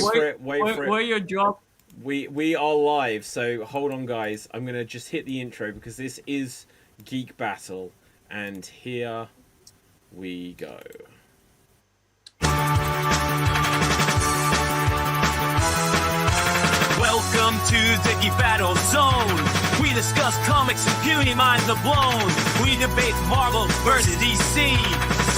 Wait for it. Where your job? We are live, so hold on, guys. I'm gonna just hit the intro because this is Geek Battle, and here we go. Welcome to the Geek Battle Zone. We discuss comics and puny minds are blown. We debate Marvel versus DC,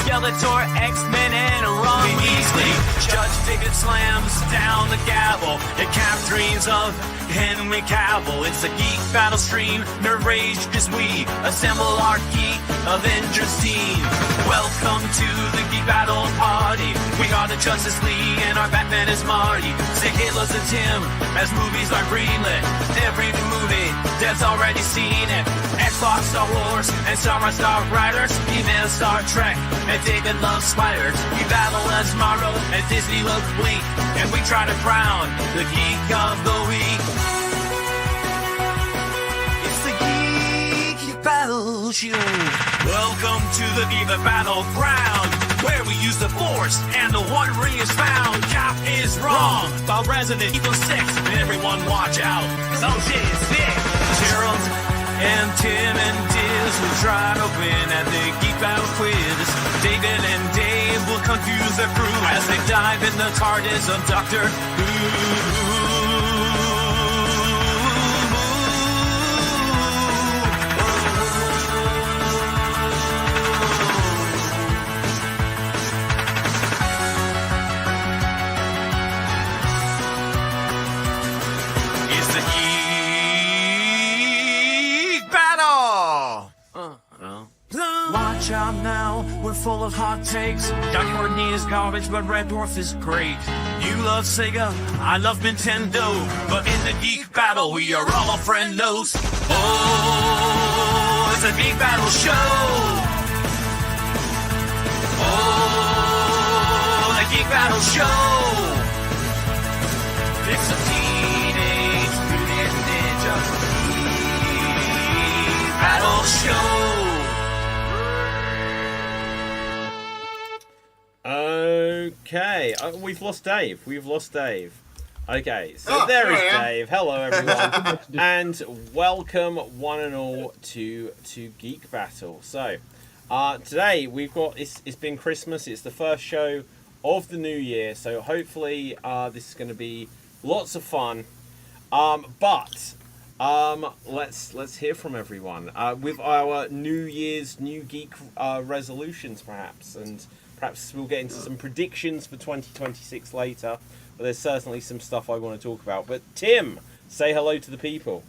Skeletor, X-Men, and Ron Weasley. Judge Diggett slams down the gavel. It cap dreams of Henry Cavill. It's a Geek Battle stream. Nerd rage as we assemble our Geek Avengers team. Welcome to the Geek Battle party. We are the Justice League and our Batman is Marty. Say Hitler's and Tim as movies are greenlit. Every new movie, Dev's already seen it. Xbox, Star Wars, and Star Riders. Email Star Trek, and David loves spiders. We battle as Marvel, and Disney loves Blink. And we try to crown the Geek of the Week. It's the Geek Battle Show. Welcome to the Geek Battleground, where we use the Force and the One Ring is found. Cap is wrong about Resident Evil 6, and everyone watch out. Oh shit, it's sick. Gerald and Tim and Diz will try to win at the Geek Battle quiz. David and Dave will confuse their crew as they dive in the TARDIS of Doctor Who. Watch out now, we're full of hot takes. Johnny Courtney is garbage, but Red Dwarf is great. You love Sega, I love Nintendo, but in the Geek Battle, we are all friendos. Oh, it's a Geek Battle show. Oh, the Geek Battle show. It's a Teenage Mutant Ninja Geek Battle show. Okay, we've lost Dave. Okay, so there is Dave. Hello, everyone, and welcome one and all to Geek Battle. So, today we've got it's been Christmas. It's the first show of the new year, so hopefully this is going to be lots of fun. But let's hear from everyone with our New Year's new geek resolutions, perhaps, and perhaps we'll get into some predictions for 2026 later, but there's certainly some stuff I want to talk about. But Tim, say hello to the people.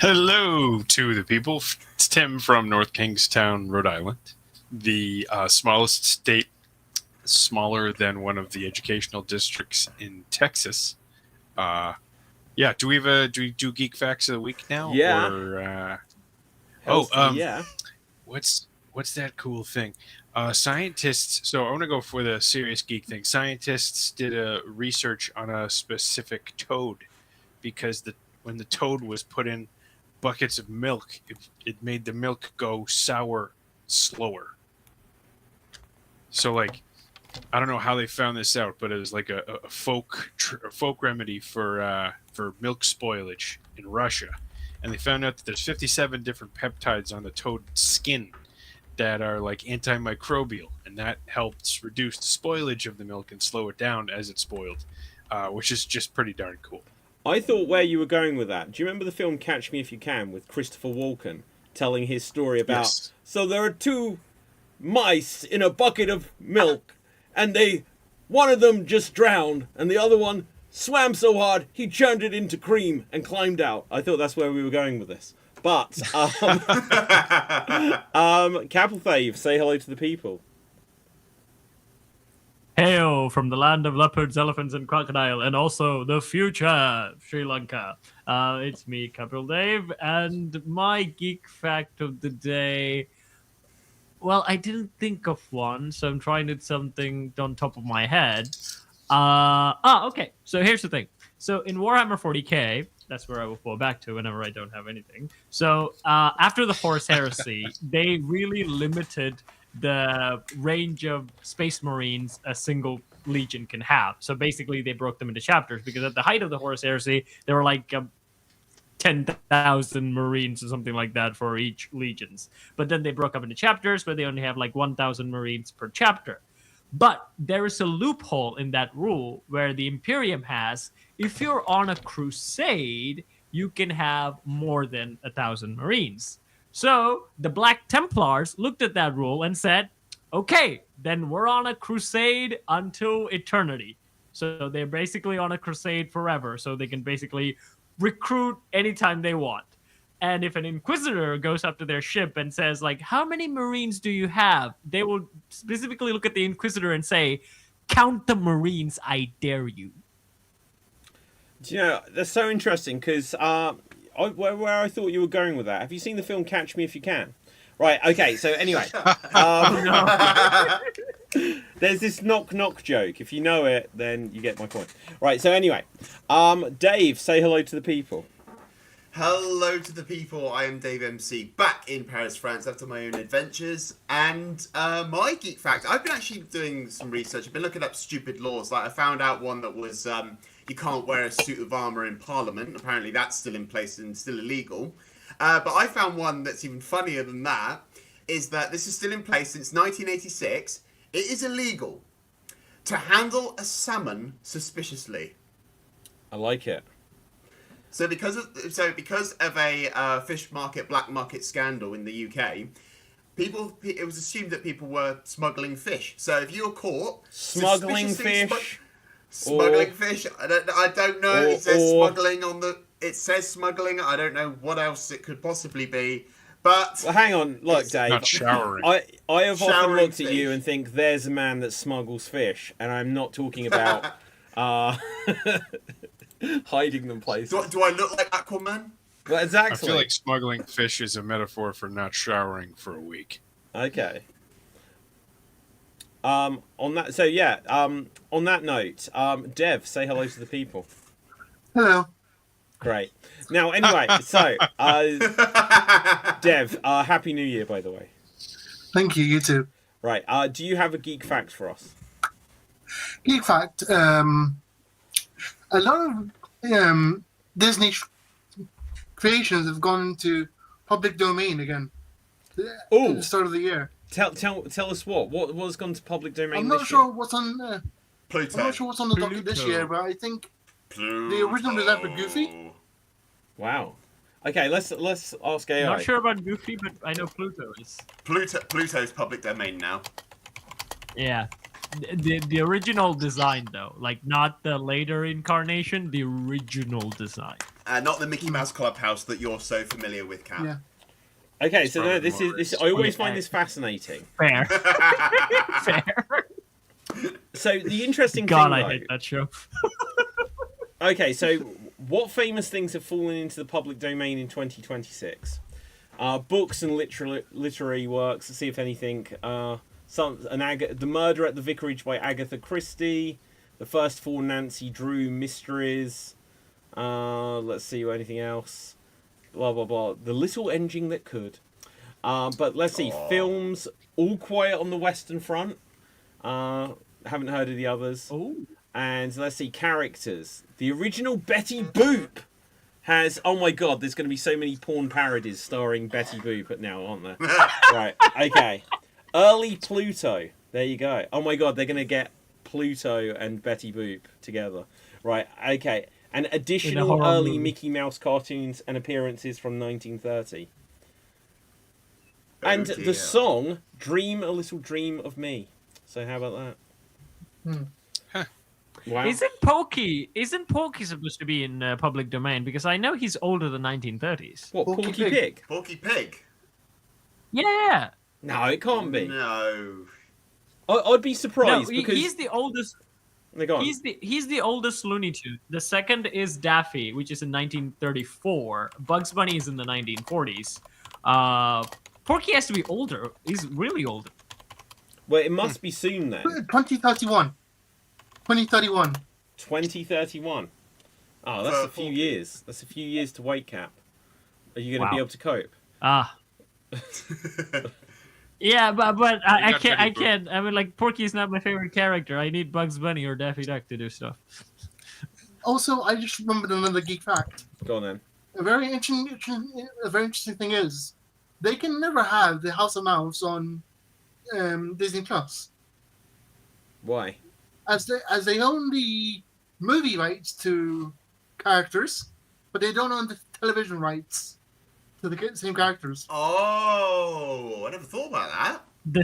Hello to the people. It's Tim from North Kingstown, Rhode Island, the smallest state, smaller than one of the educational districts in Texas. Yeah, do we do Geek Facts of the Week now? Yeah. Or, yeah. What's that cool thing? Scientists, so I want to go for the serious geek thing. Scientists did a research on a specific toad because when the toad was put in buckets of milk, it made the milk go sour slower. So, like, I don't know how they found this out, but it was like a folk remedy for milk spoilage in Russia. And they found out that there's 57 different peptides on the toad's skin that are like antimicrobial, and that helps reduce the spoilage of the milk and slow it down as it's spoiled, which is just pretty darn cool. I thought where you were going with that. Do you remember the film Catch Me If You Can with Christopher Walken telling his story about, Yes. So there are two mice in a bucket of milk, and one of them just drowned, and the other one swam so hard he churned it into cream and climbed out. I thought that's where we were going with this. But, Capelfave, say hello to the people. Hail from the land of leopards, elephants, and crocodile, and also the future, Sri Lanka. It's me, Capital Dave, and my geek fact of the day. Well, I didn't think of one, so I'm trying to do something on top of my head. Okay. So here's the thing. So in Warhammer 40k, that's where I will fall back to whenever I don't have anything. So after the Horus Heresy, they really limited the range of Space Marines a single legion can have. So basically, they broke them into chapters because at the height of the Horus Heresy, there were like 10,000 Marines or something like that for each legions. But then they broke up into chapters where they only have like 1,000 Marines per chapter. But there is a loophole in that rule where the Imperium has, if you're on a crusade, you can have more than 1,000 Marines. So the Black Templars looked at that rule and said, okay, then we're on a crusade until eternity. So they're basically on a crusade forever. So they can basically recruit anytime they want. And if an Inquisitor goes up to their ship and says, like, how many Marines do you have? They will specifically look at the Inquisitor and say, count the Marines, I dare you. Do you know, that's so interesting because where I thought you were going with that. Have you seen the film Catch Me If You Can? Right, okay, so anyway. There's this knock-knock joke. If you know it, then you get my point. Right, so anyway. Dave, say hello to the people. Hello to the people, I am Dave MC, back in Paris, France, after my own adventures, and my geek fact, I've been actually doing some research, I've been looking up stupid laws, like I found out one that was, you can't wear a suit of armour in Parliament, apparently that's still in place and still illegal, but I found one that's even funnier than that, is that this is still in place since 1986, it is illegal to handle a salmon suspiciously. I like it. So because of a fish market, black market scandal in the UK, it was assumed that people were smuggling fish. So if you were caught smuggling fish, smuggling fish, I don't know. It says smuggling on the. It says smuggling. I don't know what else it could possibly be. But well, hang on, look, Dave. Not showering. I have often looked fish. at you and think there's a man that smuggles fish, and I'm not talking about hiding them places. Do I look like Aquaman? Well, exactly. I feel like smuggling fish is a metaphor for not showering for a week. Okay. On that note, Dev, say hello to the people. Hello. Great. Now, anyway, so Dev, Happy New Year, by the way. Thank you. You too. Right. Do you have a geek fact for us? Geek fact. A lot of Disney creations have gone into public domain again. Ooh. At the start of the year. Tell us what has gone to public domain. I'm not this sure year? what's on. Pluto. I'm not sure what's on the docket this Pluto. year, but I think Pluto. the original design for Goofy. Wow. Okay, let's ask AI. Not sure about Goofy, but I know Pluto is. Pluto's public domain now. Yeah. The original design, though. Like, not the later incarnation, the original design. Not the Mickey Mouse Clubhouse that you're so familiar with, Cap. Yeah. Okay, so no, probably this more is I always Okay. find this fascinating. Fair. Fair. So the interesting God, thing, I though, hate that show. okay, so what famous things have fallen into the public domain in 2026? Books and literary works. Let's see if anything. The Murder at the Vicarage by Agatha Christie. The First Four Nancy Drew Mysteries. Let's see anything else. Blah blah blah. The Little Engine That Could. But let's see. Films. All Quiet on the Western Front. Haven't heard of the others. Oh. And let's see, characters. The original Betty Boop has... Oh my god, there's going to be so many porn parodies starring Betty Boop now, aren't there? Right, okay. Early Pluto. There you go. Oh my god, they're going to get Pluto and Betty Boop together. Right, okay. And additional horror early movie. Mickey Mouse cartoons and appearances from 1930. And dear. the song, Dream a Little Dream of Me. So how about that? Wow. Isn't Pokey supposed to be in public domain? Because I know he's older than 1930s. What, Porky Porky Pig. Pig? Porky Pig. Yeah. No, it can't be. No. I'd be No, surprised because he's the oldest. They're gone. He's the oldest Looney Tune. The second is Daffy, which is in 1934. Bugs Bunny is in the 1940s. Porky has to be older. He's really old. Well, it must be soon then. 2031. 2031. 2031. Oh, that's a few Porky. years. That's a few years to wait, Cap. Are you going to be Wow. able to cope? Ah, Yeah, but We I got can't. Betty I Boop. can't. I mean, like Porky's not my favorite character. I need Bugs Bunny or Daffy Duck to do stuff. Also, I just remembered another geek fact. Go on then. A very interesting thing is, they can never have the House of Mouse on Disney Plus, Why? as they own the movie rights to characters, but they don't own the television rights to the same characters. Oh, I never thought about that. The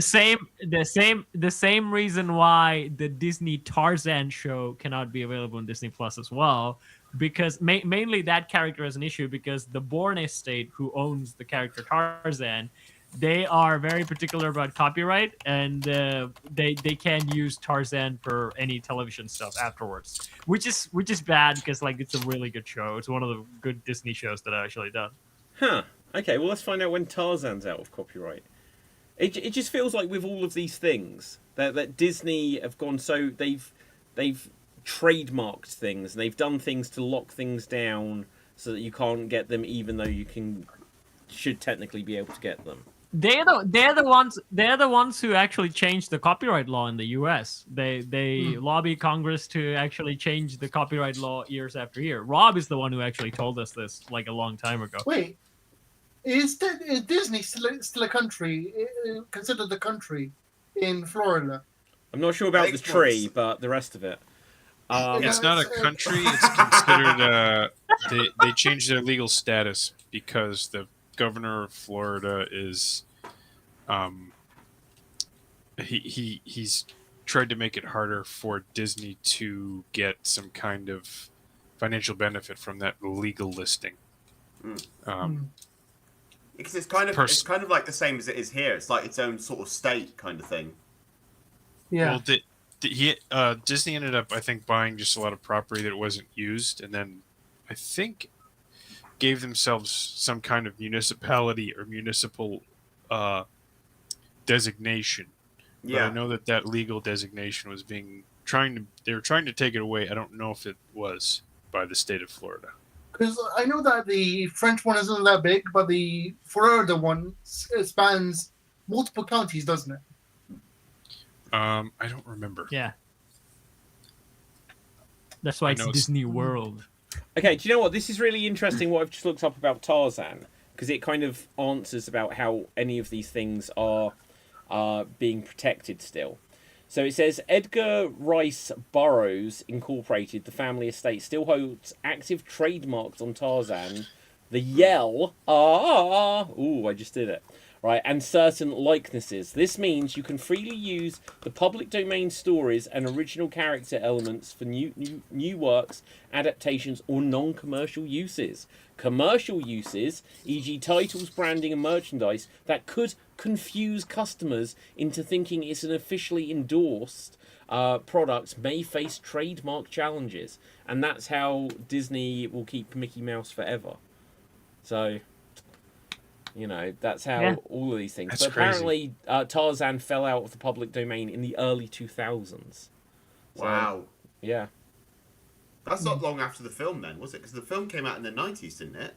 same reason why the Disney Tarzan show cannot be available on Disney Plus as well, because mainly that character has an issue because the Bourne estate, who owns the character Tarzan, they are very particular about copyright, and they can't use Tarzan for any television stuff afterwards, which is bad because like it's a really good show. It's one of the good Disney shows that I actually done. Huh. Okay, well, let's find out when Tarzan's out of copyright. It just feels like with all of these things that Disney have gone so they've trademarked things and they've done things to lock things down so that you can't get them, even though you should technically be able to get them. They're the ones who actually changed the copyright law in the U.S. They lobby Congress to actually change the copyright law years after year. Rob is the one who actually told us this like a long time ago. Wait, is Disney still a country, considered a country in Florida? I'm not sure about the Makes tree, sense. but the rest of it. It's not a country. It's considered. They changed their legal status because the governor of Florida is, he's tried to make it harder for Disney to get some kind of financial benefit from that legal listing. Because it's kind of like the same as it is here. It's like its own sort of state kind of thing. Yeah. Well, Disney ended up, I think, buying just a lot of property that wasn't used, and then I think gave themselves some kind of municipality or municipal designation. But Yeah. I know that legal designation was they were trying to take it away. I don't know if it was by the state of Florida. Because I know that the French one isn't that big, but the Florida one spans multiple counties, doesn't it? I don't remember. Yeah. That's why I it's know it's- Disney World. Okay, do you know what? This is really interesting what I've just looked up about Tarzan, because it kind of answers about how any of these things are being protected still. So it says Edgar Rice Burroughs Incorporated, the family estate, still holds active trademarks on Tarzan, the yell, ooh, I just did it, right, and certain likenesses. This means you can freely use the public domain stories and original character elements for new works, adaptations, or non-commercial uses. Commercial uses, e.g. titles, branding, and merchandise, that could confuse customers into thinking it's an officially endorsed product may face trademark challenges. And that's how Disney will keep Mickey Mouse forever. So, you know, that's how all of these things. That's but apparently, Tarzan fell out of the public domain in the early 2000s. So, Wow. yeah. That's not long after the film then, was it? Because the film came out in the 90s, didn't it?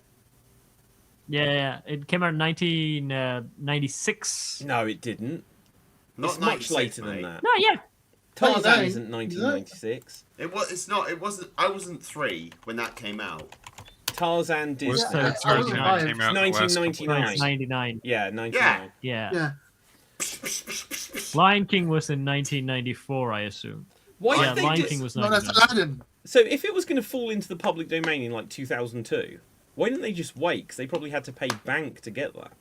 Yeah. It came out in 1996. No, it didn't. Not It's much 96, later mate. than that. No, yeah. Tarzan 99, isn't 1996. It's not. It wasn't. I wasn't 3 when that came out. Tarzan did. Was Yeah, that I wasn't Tarzan alive. came out in the last couple of 1999. years? 99. Yeah, 99. Yeah. Yeah. Lion King was in 1994, I assume. Why Yeah, did they Lion just... King was No, that's 99. Aladdin. So if it was going to fall into the public domain in like 2002, why didn't they just wait? Because they probably had to pay bank to get that.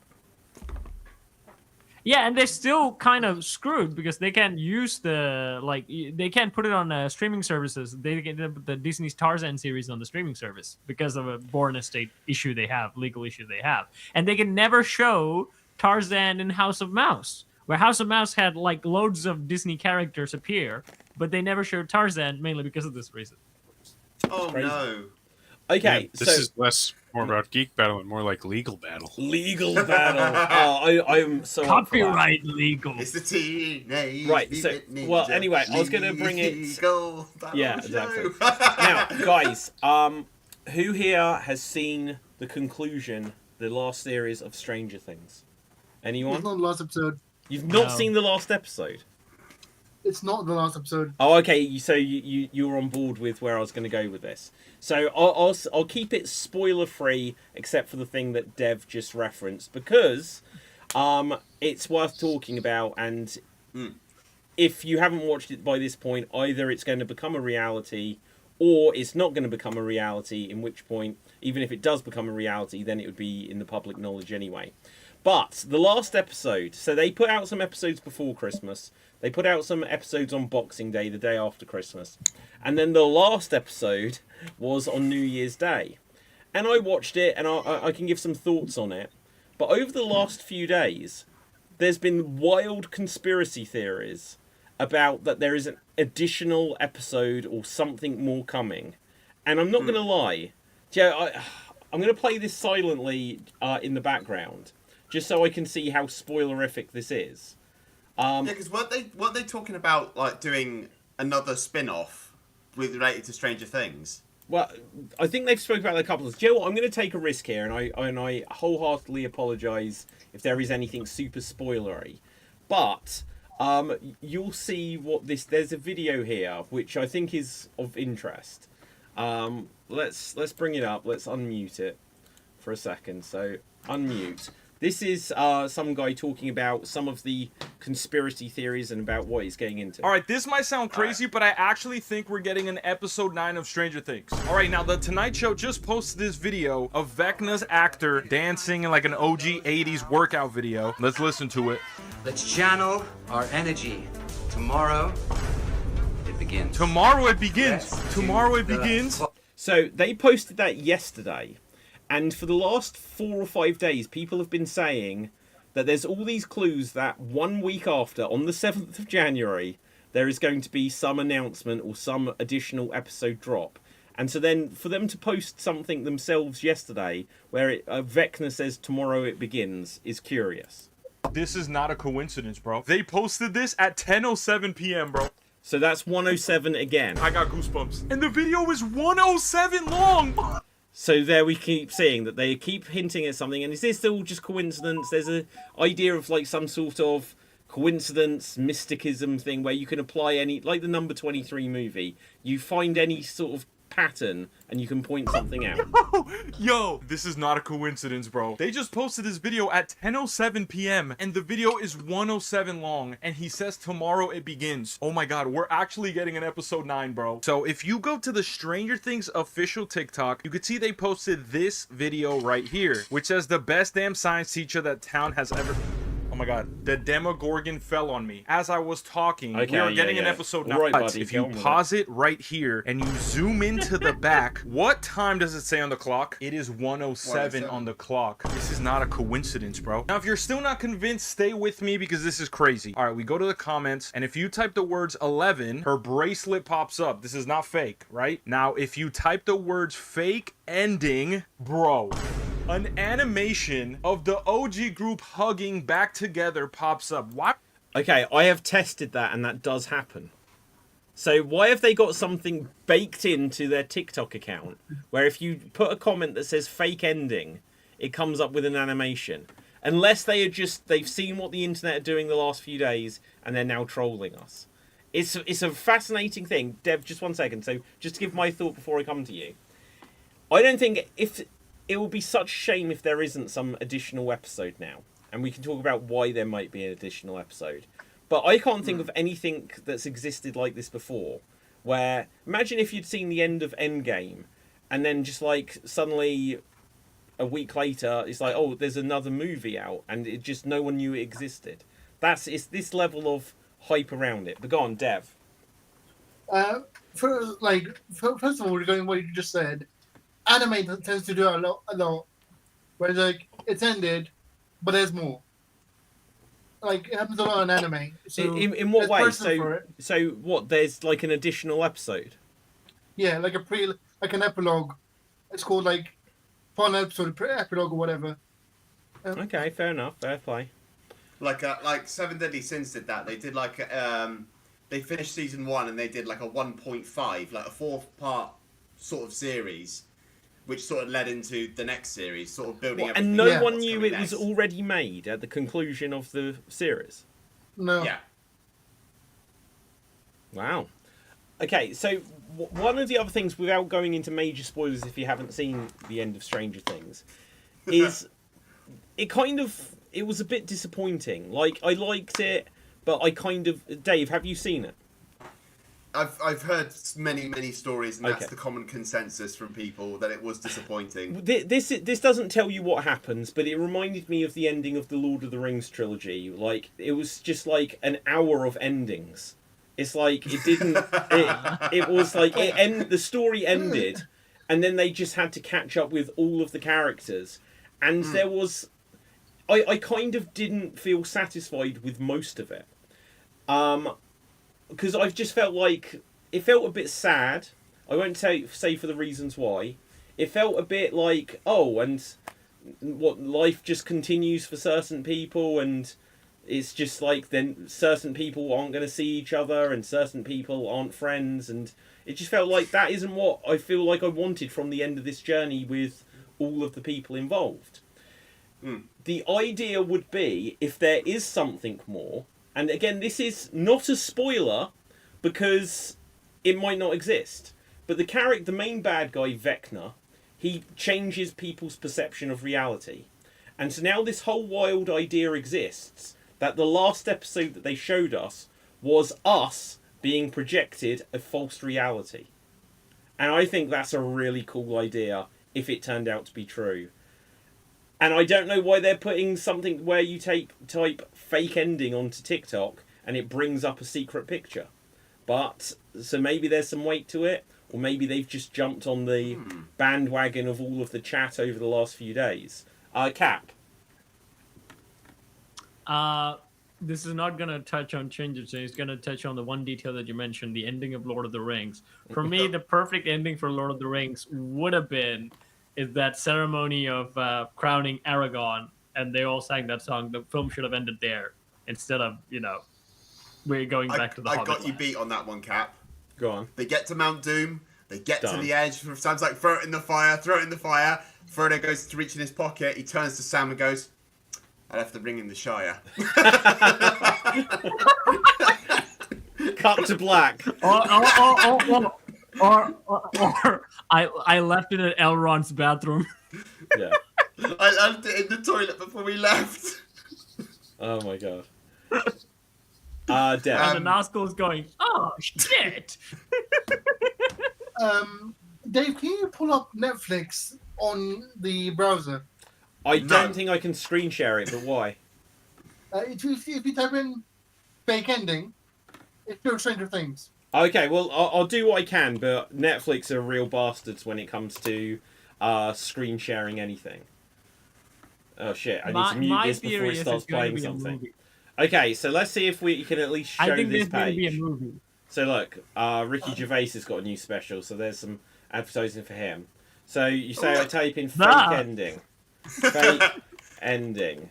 Yeah, and they're still kind of screwed because they can't use they can't put it on streaming services. They get the Disney's Tarzan series on the streaming service because of a Bourne estate legal issue they have. And they can never show Tarzan in House of Mouse, where House of Mouse had like loads of Disney characters appear, but they never showed Tarzan mainly because of this reason. Oh Crazy. no. Okay, This so is more about Geek Battle and more like Legal Battle. legal battle. I'm so up for that. Copyright legal. It's the teenage. Right, so- Mutant well, Ninja anyway, I was gonna bring it- Legal Battle Yeah, Show. exactly. Now, guys, who here has seen the conclusion, the last series of Stranger Things? There's Anyone? no last episode. You've not No. seen the last episode? It's not the last episode. Oh, okay. So you're on board with where I was going to go with this. So I'll keep it spoiler free, except for the thing that Dev just referenced, because it's worth talking about. And if you haven't watched it by this point, either it's going to become a reality, or it's not going to become a reality. In which point, even if it does become a reality, then it would be in the public knowledge anyway. But the last episode, so they put out some episodes before Christmas. They put out some episodes on Boxing Day, the day after Christmas. And then the last episode was on New Year's Day. And I watched it, and I can give some thoughts on it. But over the last few days, there's been wild conspiracy theories about that there is an additional episode or something more coming. And I'm not going to lie. Joe, I'm going to play this silently in the background, just so I can see how spoilerific this is. Yeah, because weren't they talking about like doing another spin-off related to Stranger Things? Well, I think they've spoken about that a couple of times. Joe, I'm going to take a risk here, and I wholeheartedly apologise if there is anything super spoilery. But you'll see what this. There's a video here which I think is of interest. Let's bring it up. Let's unmute it for a second. So unmute. This is some guy talking about some of the conspiracy theories and about what he's getting into. All right, this might sound crazy, but I actually think we're getting an episode 9 of Stranger Things. All right, now The Tonight Show just posted this video of Vecna's actor dancing in like an OG 80s workout video. Let's listen to it. Let's channel our energy. Tomorrow, it begins. Tomorrow it begins. Yes, Tomorrow it the- begins. So they posted that yesterday. And for the last 4 or 5 days, people have been saying that there's all these clues that 1 week after, on the 7th of January, there is going to be some announcement or some additional episode drop. And so then for them to post something themselves yesterday, where Vecna says tomorrow it begins, is curious. This is not a coincidence, bro. They posted this at 10:07 p.m., bro. So that's 107 again. I got goosebumps. And the video is 107 long. So there we keep seeing that they keep hinting at something, and is this all just coincidence? There's an idea of like some sort of coincidence, mysticism thing where you can apply any, like the Number 23 movie, you find any sort of pattern and you can point something out. Yo, this is not a coincidence, bro. They just posted this video at 10:07 p.m. and the video is 107 long, and he says tomorrow it begins. Oh my god, we're actually getting an episode 9, bro. So if you go to the Stranger Things official TikTok, you could see they posted this video right here, which says the best damn science teacher that town has ever... Oh my god, the Demogorgon fell on me. As I was talking, we are getting an episode now. All right, buddy, if you pause it right here and you zoom into the back, what time does it say on the clock? It is 107 on the clock. This is not a coincidence, bro. Now, if you're still not convinced, stay with me because this is crazy. All right, we go to the comments, and if you type the words 11, her bracelet pops up. This is not fake, right? Now, if you type the words fake ending, bro, an animation of the OG group hugging back together pops up. Why? Okay, I have tested that, and that does happen. So why have they got something baked into their TikTok account where if you put a comment that says fake ending, it comes up with an animation? Unless they've seen what the internet are doing the last few days and they're now trolling us. It's a fascinating thing. Dev, just 1 second. So just to give my thought before I come to you. I don't think it will be such a shame if there isn't some additional episode now. And we can talk about why there might be an additional episode. But I can't think of anything that's existed like this before. Where, imagine if you'd seen the end of Endgame, and then just like, suddenly, a week later, it's like, oh, there's another movie out, and it just, no one knew it existed. It's this level of hype around it. But go on, Dev. First of all, regarding what you just said, anime tends to do a lot. Where like it's ended, but there's more. Like it happens a lot in anime. So in what way? For it. So what? There's like an additional episode. Yeah, like an epilogue. It's called like final episode, epilogue or whatever. Okay, fair enough. Fair play. Like Seven Deadly Sins did that. They did like they finished season 1 and they did like a 1.5, like a 4-part sort of series, which sort of led into the next series, sort of building everything. And no Yeah. one what's knew coming it was next. already made at the conclusion of the series. No. Yeah. Wow. Okay, so one of the other things, without going into major spoilers if you haven't seen the end of Stranger Things, is it was a bit disappointing. Like, I liked it, but I kind of... Dave, have you seen it? I've heard many stories, and that's Okay. the common consensus from people, that it was disappointing. This doesn't tell you what happens, but it reminded me of the ending of the Lord of the Rings trilogy. Like, it was just like an hour of endings. It's like it didn't. It was like the story ended, and then they just had to catch up with all of the characters, and there was. I kind of didn't feel satisfied with most of it, because I've just felt like it felt a bit sad. I won't say for the reasons why. It felt a bit like, oh, and what, life just continues for certain people, and it's just like then certain people aren't going to see each other and certain people aren't friends, and it just felt like that isn't what I feel like I wanted from the end of this journey with all of the people involved. The idea would be, if there is something more, and again, this is not a spoiler because it might not exist, but the main bad guy, Vecna, he changes people's perception of reality. And so now this whole wild idea exists that the last episode that they showed us was us being projected a false reality. And I think that's a really cool idea if it turned out to be true. And I don't know why they're putting something where you type fake ending onto TikTok and it brings up a secret picture. But, so maybe there's some weight to it, or maybe they've just jumped on the bandwagon of all of the chat over the last few days. Cap. This is not going to touch on Stranger Things. It's going to touch on the one detail that you mentioned, the ending of Lord of the Rings. For me, the perfect ending for Lord of the Rings would have been that ceremony of crowning Aragorn, and they all sang that song. The film should have ended there instead of, we're going back to the Hobbit. I got you beat on that one, Cap. Go on. They get to Mount Doom. They get Done. to the edge. Sam's like, throw it in the fire. Frodo goes to reach in his pocket. He turns to Sam and goes, I left the ring in the Shire. Cut to black. Or I left it at Elrond's bathroom. Yeah. I left it in the toilet before we left. Oh my god. Deb. And the nostrils going, oh shit. Dave, can you pull up Netflix on the browser? I don't think I can screen share it, but why? If you type in fake ending, it shows Stranger Things. Okay, well, I'll do what I can, but Netflix are real bastards when it comes to screen sharing anything. Oh shit, I need to mute this before it starts playing something. Okay, so let's see if we can at least show I think this there's going to be a page. movie. So look, Ricky Gervais has got a new special, so there's some advertising for him. So you say I type in fake ending. Fake ending.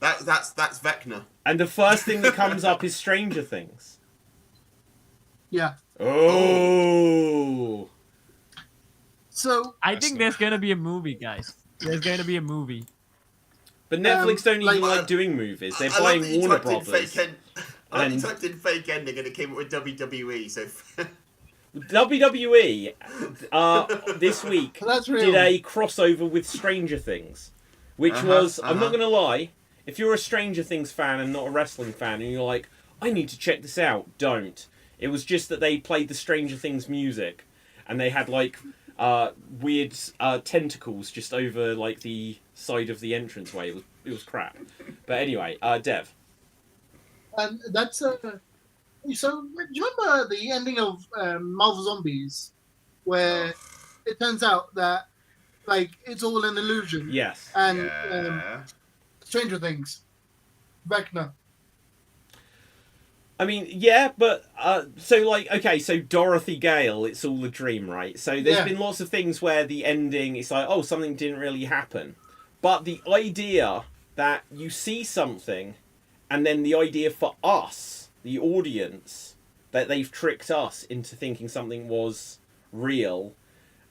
That's Vecna. And the first thing that comes up is Stranger Things. Yeah. Oh. So I think there's going to be a movie, guys. There's going to be a movie. But Netflix don't even like, like doing movies. They're I love buying that you Warner typed in Brothers. I like you typed in fake ending and it came up with WWE. So WWE this week that's real. did a crossover with Stranger Things, which was, I'm not going to lie, if you're a Stranger Things fan and not a wrestling fan and you're like, I need to check this out, don't. It was just that they played the Stranger Things music and they had like weird tentacles just over like the side of the entranceway. It was crap. But anyway, Dev. And that's so. Do you remember the ending of Marvel Zombies, where it turns out that like it's all an illusion? Yes. And Stranger Things, Vecna. I mean, yeah, but so like, okay, so Dorothy Gale, it's all a dream, right? So there's been lots of things where the ending, it's like, oh, something didn't really happen. But the idea that you see something, and then the idea for us, the audience, that they've tricked us into thinking something was real,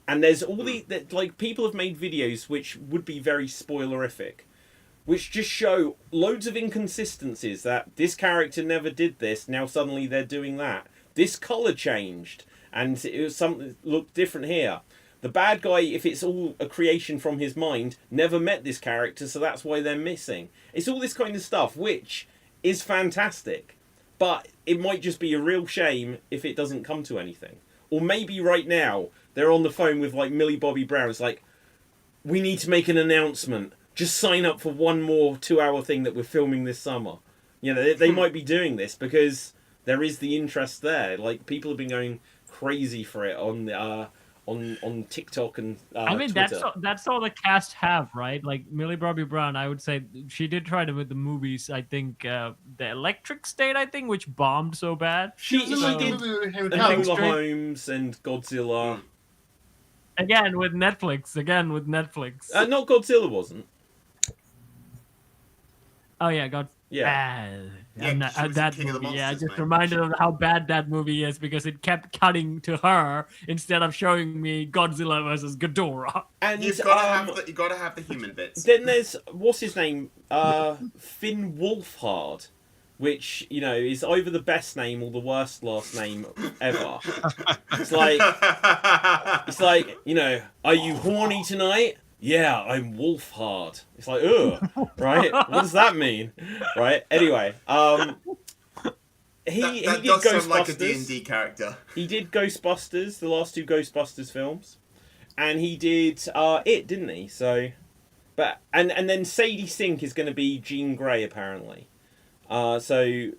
and there's all like people have made videos which would be very spoilerific, which just show loads of inconsistencies, that this character never did this, now suddenly they're doing that. This colour changed, and it was something looked different here. The bad guy, if it's all a creation from his mind, never met this character, so that's why they're missing. It's all this kind of stuff, which is fantastic. But it might just be a real shame if it doesn't come to anything. Or maybe right now, they're on the phone with, like, Millie Bobby Brown. It's like, we need to make an announcement. Just sign up for one more 2-hour thing that we're filming this summer. You know, they might be doing this because there is the interest there. Like, people have been going crazy for it on TikTok and I mean, Twitter. that's all the cast have, right? Like Millie Bobby Brown, I would say she did try to with the movies. I think the Electric State, I think, which bombed so bad. She did Enola Holmes and Godzilla. Again with Netflix. Not Godzilla wasn't. Oh yeah, that movie. Yeah, I just reminded of how bad that movie is because it kept cutting to her instead of showing me Godzilla versus Ghidorah. And you gotta have the human bits. Then there's what's his name, Finn Wolfhard, which is either the best name or the worst last name ever. It's like are you horny tonight? Yeah, I'm Wolfhard. It's like, ugh, right? What does that mean? Right? Anyway, he did does Ghostbusters. sound like a D&D character. He did Ghostbusters, the last 2 Ghostbusters films, and he did It, didn't he? So, but and then Sadie Sink is going to be Jean Grey apparently. She's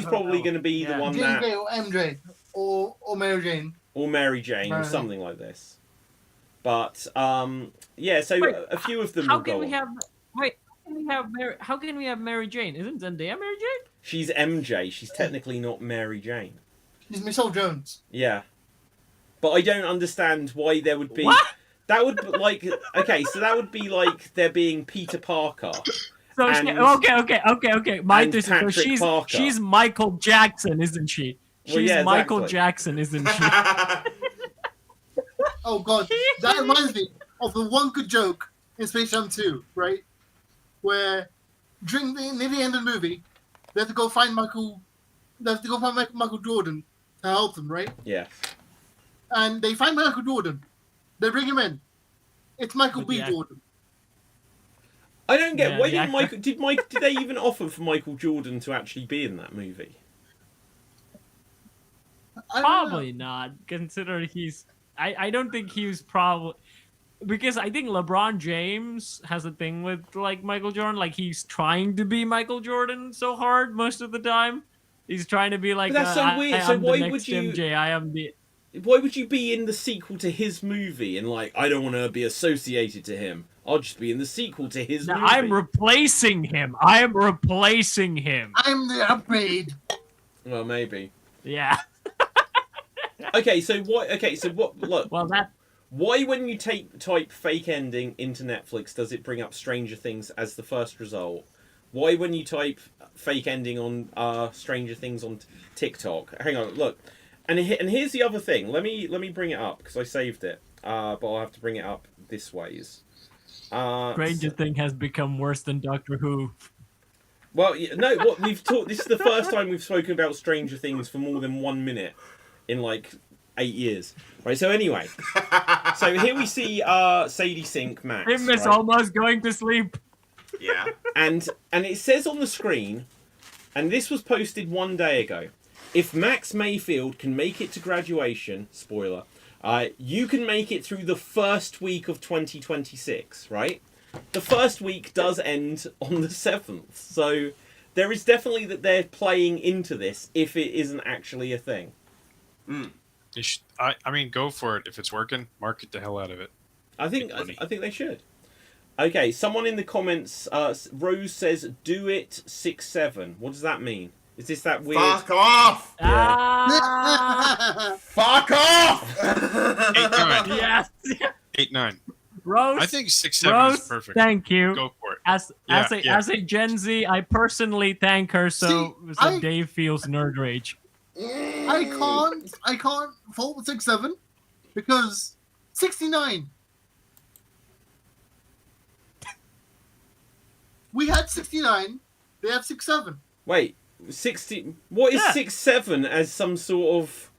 probably going to be the one Jean Grey or MJ or Mary Jane or something like this. But so a few of them will go on. How can we have Mary Jane? Isn't Zendaya Mary Jane? She's MJ. She's technically not Mary Jane. She's Michelle Jones. Yeah, but I don't understand why there would be. What? That would so that would be like there being Peter Parker. So okay. Patrick she's Michael Jackson, isn't she? She's Michael Jackson, isn't she? Oh god, that reminds me of the one good joke in Space Jam 2, right? Where near the end of the movie, they have to go find Michael Jordan to help them, right? Yeah. And they find Michael Jordan. They bring him in. It's Michael B. Jordan. I don't get why did they even offer for Michael Jordan to actually be in that movie? Probably not, considering I don't think he was probably, because I think LeBron James has a thing with like Michael Jordan, like he's trying to be Michael Jordan so hard most of the time. He's trying to be like, but that's so weird. So why would you? MJ, I am the. Why would you be in the sequel to his movie and like I don't want to be associated to him? I'll just be in the sequel to his movie. I'm replacing him. I'm the upgrade. Well, maybe. Yeah. Okay, so what? Look. Well, why, when you type fake ending into Netflix, does it bring up Stranger Things as the first result? Why, when you type fake ending on Stranger Things on TikTok? Hang on, look, and here's the other thing. Let me bring it up because I saved it, but I'll have to bring it up this ways. Stranger Thing has become worse than Doctor Who. Well, no, what we've talked. This is the first time we've spoken about Stranger Things for more than 1 minute in like 8 years, right? So anyway, so here we see Sadie Sink, Max. Him is almost going to sleep. Yeah, and it says on the screen, and this was posted 1 day ago. If Max Mayfield can make it to graduation, spoiler, you can make it through the first week of 2026, right? The first week does end on the 7th, so there is definitely that they're playing into this if it isn't actually a thing. I mean, go for it. If it's working, market the hell out of it. I think they should. Okay, someone in the comments, Rose says, "Do it 6-7." What does that mean? Is this that weird? Fuck off! Yeah. Fuck off! 8-9. Yes. 8-9. Rose. I think 6-7 is perfect. Thank you. Go for it. As a Gen Z, I personally thank her so Dave feels nerd rage. I can't fault with 6-7 because 69. We had 69. They have 67. Wait, 60. What is 6-7 as some sort of?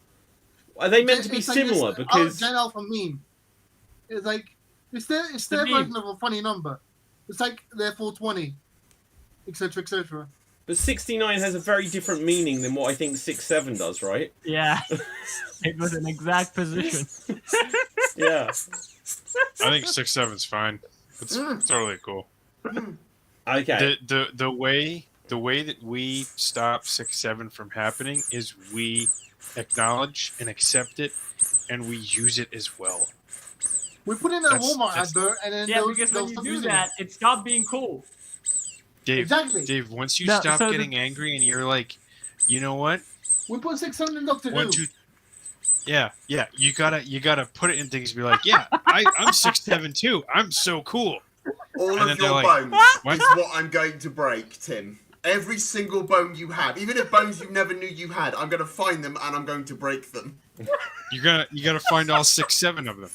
Are they meant to be It's like similar? this, Because Gen Alpha meme. It's like it's their meme. version of a funny number. It's like they're 420, etc., etc. but 69 has a very different meaning than what I think 6-7 does, right? Yeah. It was an exact position. Yeah. I think 6-7's fine. It's totally cool. Okay. The way that we stop 6-7 from happening is we acknowledge and accept it, and we use it as well. We put in a Walmart advert, and then Yeah, because when you do that, it stopped being cool. Dave, Exactly. Dave, once you No, stop so getting angry and you're like, you know what? We put 6-7 in Doctor One, Who. two. Yeah. You gotta put it in things and be like, yeah, I'm 6'7" too. I'm so cool. All And of then your they're like, bones "What?" is what I'm going to break, Tim. Every single bone you have, even if bones you never knew you had, I'm going to find them and I'm going to break them. You gotta find all 6'7" of them.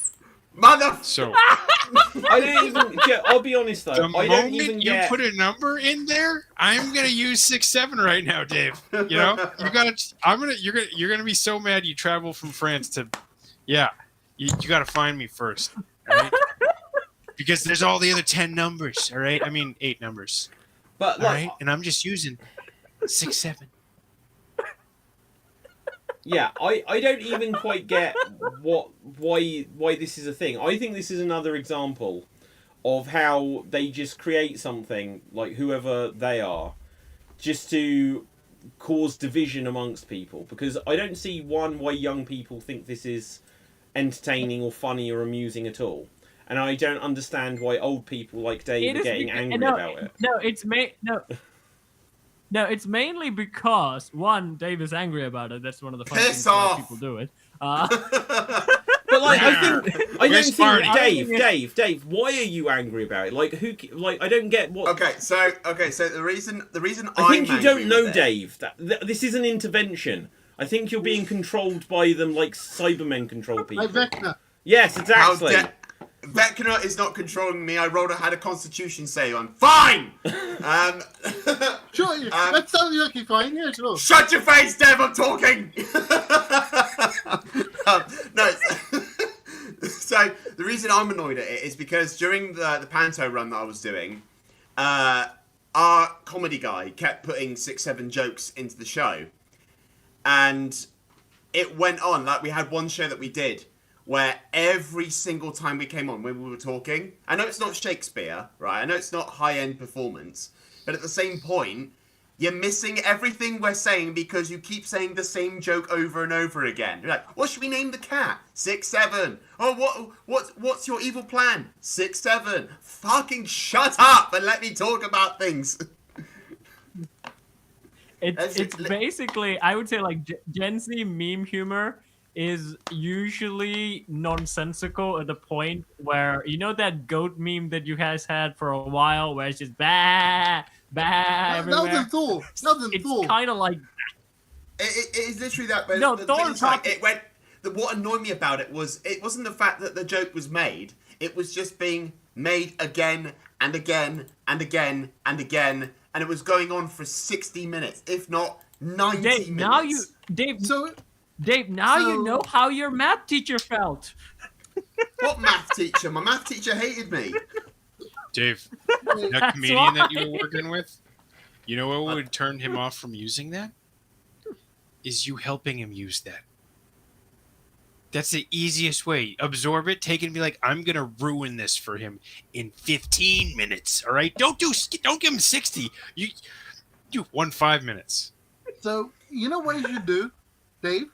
Mother. So I don't even. Yeah, I'll be honest though. the I don't even moment you get. put a number in there, I'm gonna use 6'7" right now, Dave. You know, you're gonna be so mad you travel from France to, yeah, you gotta find me first, all right? Because there's all the other 10 numbers, all right? I mean 8 numbers, But all like, right? And I'm just using 6'7". yeah, I don't even quite get why this is a thing. I think this is another example of how they just create something, like whoever they are, just to cause division amongst people. Because I don't see why young people think this is entertaining or funny or amusing at all. And I don't understand why old people like Dave are getting angry about it. No, it's mainly because one, Dave is angry about it. That's one of the funny Piss things why off! people do it. But like, I don't think Marty? Dave. Why are you angry about it? Like, Like, I don't get what. Okay, so the reason I think you don't know, with it- Dave. This is an intervention. I think you're being controlled by them, like Cybermen control people. Like Vecna. Yes, exactly. Vecna is not controlling me. I had a Constitution save on. Fine. Sure, that sounds okay, fine. Yeah, sure. Shut your face, Dev. I'm talking. No. So the reason I'm annoyed at it is because during the Panto run that I was doing, our comedy guy kept putting 6-7 jokes into the show, and it went on. Like, we had one show that we did where every single time we came on, when we were talking, I know it's not Shakespeare, right? I know it's not high-end performance, but at the same point, you're missing everything we're saying because you keep saying the same joke over and over again. You're like, what should we name the cat? 6-7. Oh, what's your evil plan? 6-7. Fucking shut up and let me talk about things. It's basically, I would say, like Gen Z meme humor is usually nonsensical at the point where, you know, that goat meme that you guys had for a while where it's just bah everywhere. That was in Thor. It's kind of like It is literally that. But No, the Thor thing is, like, talking- it went. What annoyed me about it was it wasn't the fact that the joke was made. It was just being made again and again and again and again, and it was going on for 60 minutes, if not 90 Dave. minutes. Now you, Dave. You know how your math teacher felt. What math teacher? My math teacher hated me. Dave, that That's comedian that you why. were working with, you know what would turn him off from using that? Is you helping him use that. That's the easiest way. Absorb it, take it, and be like, I'm gonna ruin this for him in 15 minutes. All right, don't give him 60. You do 5 minutes. So, you know what you should do, Dave?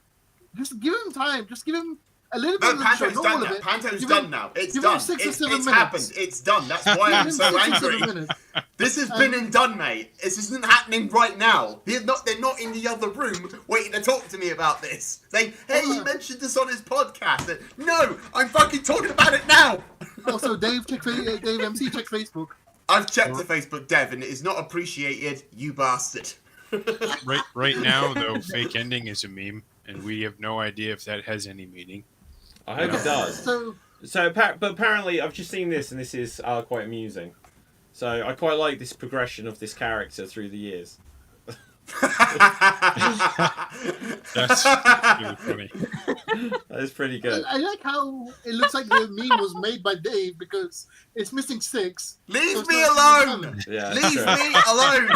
Just give him time. Just give him a little bit No, of the show, Panto's not done all of now. it. Panto's Give done him- now. It's give him done. 6 or It's 7 minutes. happened. It's done. That's why Give I'm him so 6 or angry. 7 minutes. This has been and done, mate. This isn't happening right now. They're not in the other room waiting to talk to me about this. Saying, hey, he mentioned this on his podcast. And, no, I'm fucking talking about it now. Also, Dave MC, check Facebook. I've checked the Facebook, Dev, and it is not appreciated, you bastard. Right now, though, fake ending is a meme, and we have no idea if that has any meaning. I hope it does. So, But apparently, I've just seen this, and this is quite amusing. So I quite like this progression of this character through the years. That's really funny. That is pretty good. I like how it looks like the meme was made by Dave because it's missing 6. Leave So it's me not alone. Yeah, Leave true. me alone.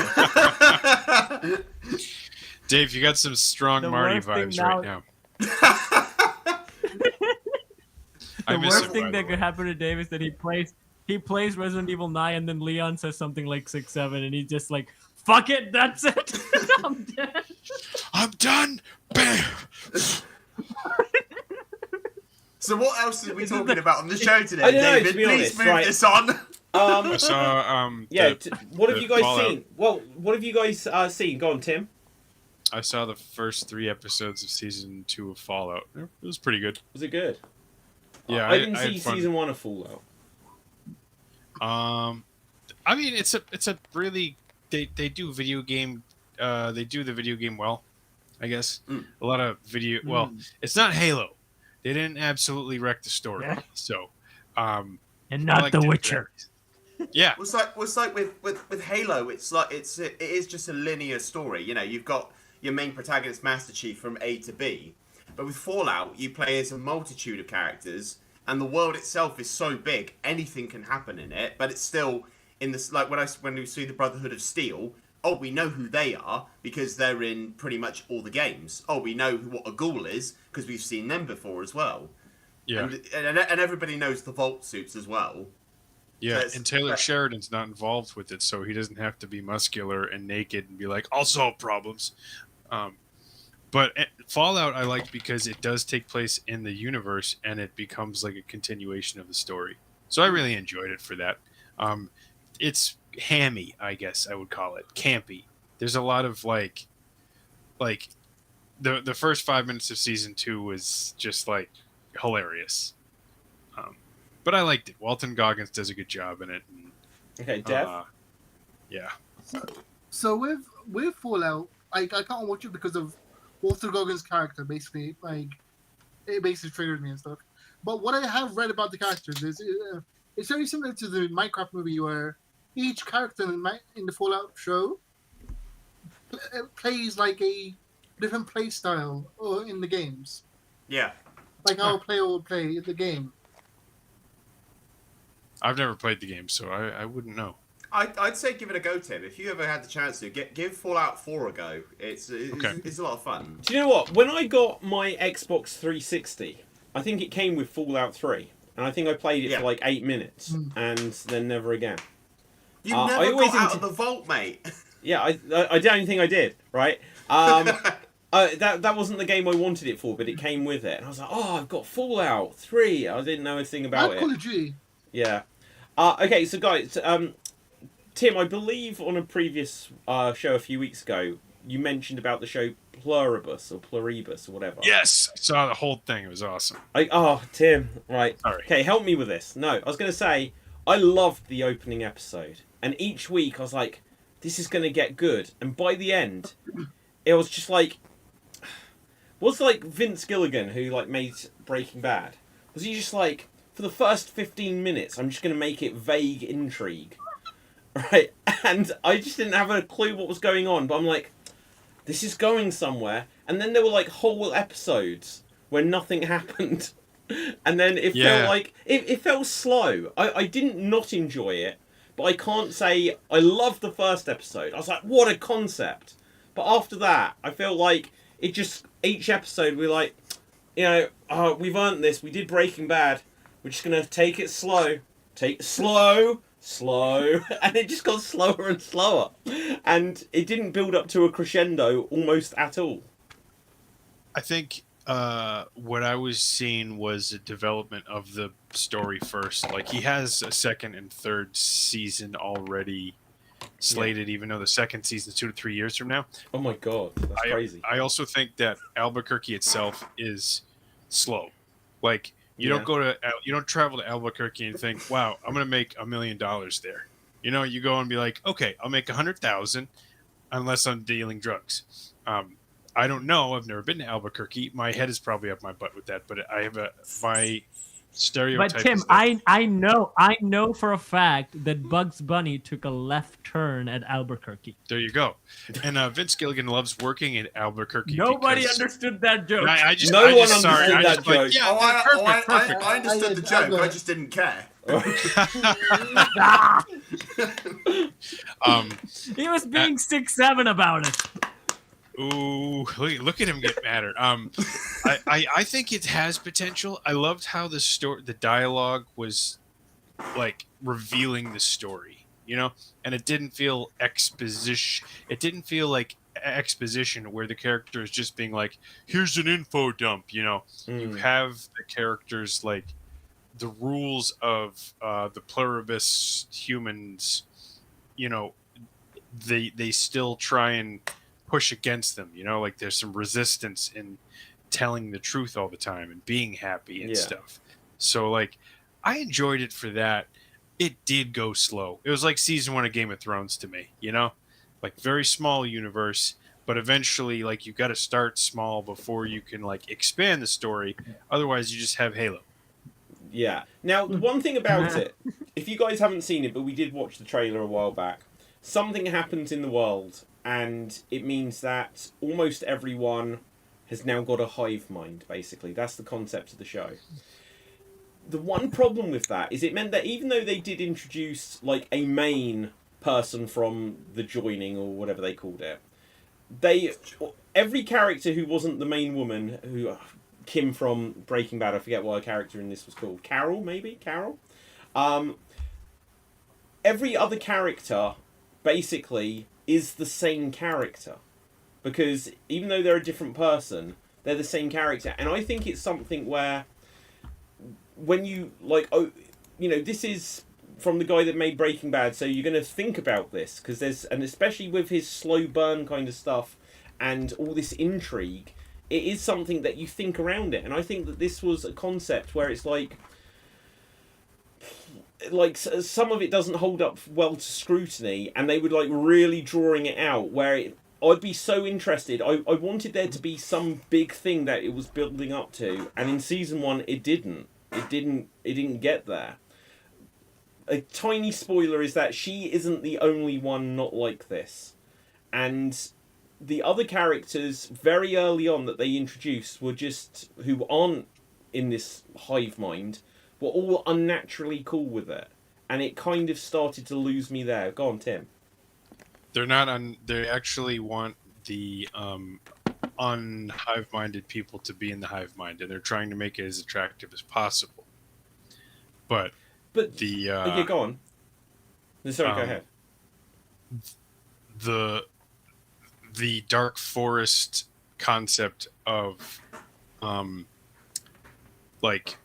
Dave, you got some strong The Marty worst thing vibes now- right now. The I miss worst him, thing by that the could way. happen to Dave is that he plays Resident Evil 9 and then Leon says something like 6, 7 and he's just like, fuck it, that's it. I'm dead. I'm done. Bam. So what else are we talking about on the show today, I don't know, David? to be Please honest, move right. this on. I saw Yeah. What have the you guys Fallout. seen? Well, what have you guys seen? Go on, Tim. I saw the first 3 episodes of season 2 of Fallout. It was pretty good. Was it good? Yeah, I didn't had see fun. season 1 of Fallout. I mean, it's a really they do video game. They do the video game well, I guess. A lot of video. Well, it's not Halo. They didn't absolutely wreck the story. Yeah. So, And I not liked The it. Witcher. Yeah, It's like with Halo, it is just a linear story. You know, you've got your main protagonist, Master Chief, from A to B. But with Fallout, you play as a multitude of characters, and the world itself is so big, anything can happen in it. But it's still in this, like when we see the Brotherhood of Steel. Oh, we know who they are because they're in pretty much all the games. Oh, we know what a ghoul is because we've seen them before as well. yeah, And everybody knows the Vault suits as well. yeah. it's- And Taylor Sheridan's not involved with it, so he doesn't have to be muscular and naked and be like, "I'll solve problems." But Fallout I liked because it does take place in the universe and it becomes like a continuation of the story. So I really enjoyed it for that. It's hammy, I guess I would call it. Campy. There's a lot of like the first 5 minutes of season 2 was just like hilarious. But I liked it. Walton Goggins does a good job in it. And, Okay, Dev. yeah. So with Fallout, I can't watch it because of Walter Goggins' character. Basically, like it basically triggered me and stuff. But what I have read about the characters is it's very similar to the Minecraft movie where each character in the Fallout show plays like a different play style or in the games, Yeah. like how a player would play the game. I've never played the game, so I wouldn't know. I'd say give it a go, Tim. If you ever had the chance to, give Fallout 4 a go. It's Okay. it's a lot of fun. Do you know what? When I got my Xbox 360, I think it came with Fallout 3. And I think I played it Yeah. for like 8 minutes. And then never again. You I never always got out of the vault, mate. Yeah, I don't think I did, right? That wasn't the game I wanted it for, but it came with it. And I was like, oh, I've got Fallout 3. I didn't know a thing about Like it. Call of Duty. Yeah. Okay, so guys, Tim, I believe on a previous show a few weeks ago, you mentioned about the show Pluribus or Pluribus or whatever. Yes, I saw the whole thing. It was awesome. Tim, right. Sorry. Okay, help me with this. No, I was going to say, I loved the opening episode. And each week I was like, this is going to get good. And by the end, it was just like... Was like Vince Gilligan who like made Breaking Bad? Was he just like, for the first 15 minutes, I'm just going to make it vague intrigue. Right? And I just didn't have a clue what was going on. But I'm like, this is going somewhere. And then there were like whole episodes where nothing happened. And then it felt like... It felt slow. I didn't not enjoy it. But I can't say I loved the first episode. I was like, what a concept. But after that, I felt like it just... Each episode, we're like, you know, we've earned this. We did Breaking Bad. We're just going to take it slow. Take slow. And it just got slower and slower. And it didn't build up to a crescendo almost at all. I think what I was seeing was a development of the story first. Like, he has a second and third season already slated, even though the second season is 2 to 3 years from now. Oh my god, that's crazy. I also think that Albuquerque itself is slow. Like, you don't travel to Albuquerque and think, wow, I'm gonna make $1 million there. You know, you go and be like, okay, I'll make 100,000 unless I'm dealing drugs. I don't know. I've never been to Albuquerque. My head is probably up my butt with that, but I have Stereotype. But Tim, is that- I know for a fact that Bugs Bunny took a left turn at Albuquerque. There you go. And Vince Gilligan loves working in Albuquerque. Nobody because- understood that joke. I just, No I one just, sorry, understood I that just like, joke. yeah, Oh, perfect. I understood the joke. I just didn't care. He was being 6'7" about it. Ooh, look at him get madder. I think it has potential. I loved how the dialogue was like revealing the story, you know, and it didn't feel exposition. It didn't feel like exposition where the character is just being like, "Here's an info dump," you know. You have the characters like the rules of the pluribus humans, you know, they still try and push against them, you know, like there's some resistance in telling the truth all the time and being happy and stuff. So like I enjoyed it for that. It did go slow. It was like season 1 of Game of Thrones to me, you know, like very small universe, but eventually like you got to start small before you can like expand the story. Otherwise you just have Halo. Yeah. Now, one thing about it, if you guys haven't seen it, but we did watch the trailer a while back, something happens in the world, and it means that almost everyone has now got a hive mind, basically. That's the concept of the show. The one problem with that is it meant that even though they did introduce, like, a main person from the joining, or whatever they called it, every character who wasn't the main woman, who... Kim from Breaking Bad, I forget what her character in this was called. Carol, maybe? Carol? Every other character, basically, is the same character. Because even though they're a different person, they're the same character. And I think it's something where, when you, like, oh, you know, this is from the guy that made Breaking Bad, so you're going to think about this. Because and especially with his slow burn kind of stuff, and all this intrigue, it is something that you think around it. And I think that this was a concept where it's like some of it doesn't hold up well to scrutiny, and they were like really drawing it out where I'd be so interested. I wanted there to be some big thing that it was building up to, and in season 1 it didn't get there. A tiny spoiler is that she isn't the only one not like this, and the other characters very early on that they introduced were just, who aren't in this hive mind, were all unnaturally cool with it. And it kind of started to lose me there. Go on, Tim. They're not they actually want the unhive-minded people to be in the hive mind, and they're trying to make it as attractive as possible. But the... yeah, go on. Sorry, go ahead. The dark forest concept of like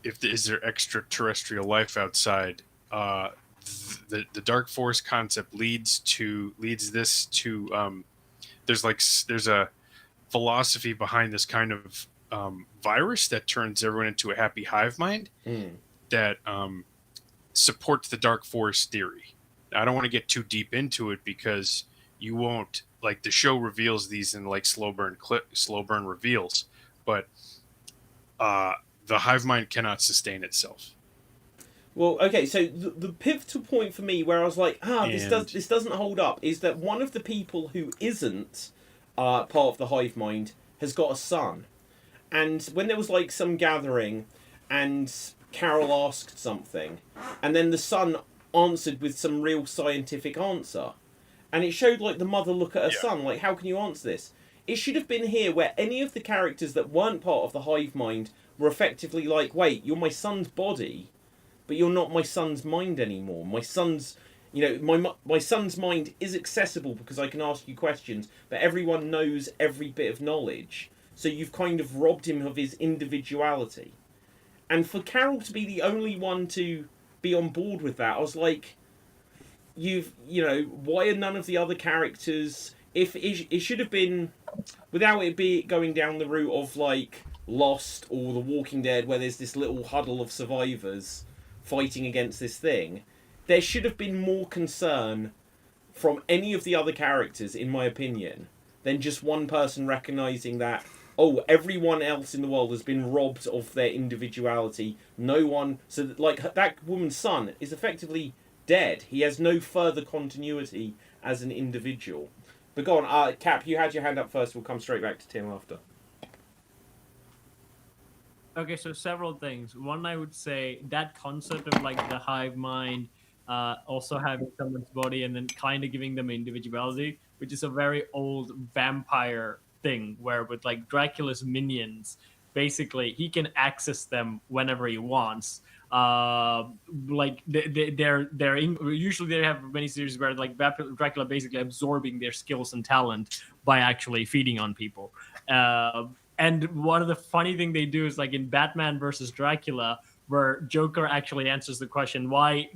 is there extraterrestrial life outside, the dark forest concept leads this to there's a philosophy behind this kind of virus that turns everyone into a happy hive mind that supports the dark forest theory. Now, I don't want to get too deep into it because you won't, like, the show reveals these in like slow burn reveals, but the hive mind cannot sustain itself. Well, okay, so the pivotal point for me where I was like, this doesn't hold up, is that one of the people who isn't part of the hive mind has got a son. And when there was like some gathering and Carol asked something, and then the son answered with some real scientific answer, and it showed like the mother look at her son like, how can you answer this? It should have been here where any of the characters that weren't part of the hive mind were effectively like, wait, you're my son's body, but you're not my son's mind anymore. My son's, you know, my son's mind is accessible because I can ask you questions, but everyone knows every bit of knowledge. So you've kind of robbed him of his individuality. And for Carol to be the only one to be on board with that, I was like, you know, why are none of the other characters... If it should have been, without it be going down the route of like Lost or The Walking Dead, where there's this little huddle of survivors fighting against this thing, there should have been more concern from any of the other characters, in my opinion, than just one person recognizing that oh, everyone else in the world has been robbed of their individuality. No one, so that, like that woman's son is effectively dead. He has no further continuity as an individual. But go on, Cap, you had your hand up first. We'll come straight back to Tim after. Okay, so several things. One, I would say that concept of like the hive mind, also having someone's body and then kind of giving them individuality, which is a very old vampire thing, where with like Dracula's minions, basically he can access them whenever he wants. Like usually they have many series where like Dracula basically absorbing their skills and talent by actually feeding on people. And one of the funny thing they do is like in Batman versus Dracula, where Joker actually answers the question why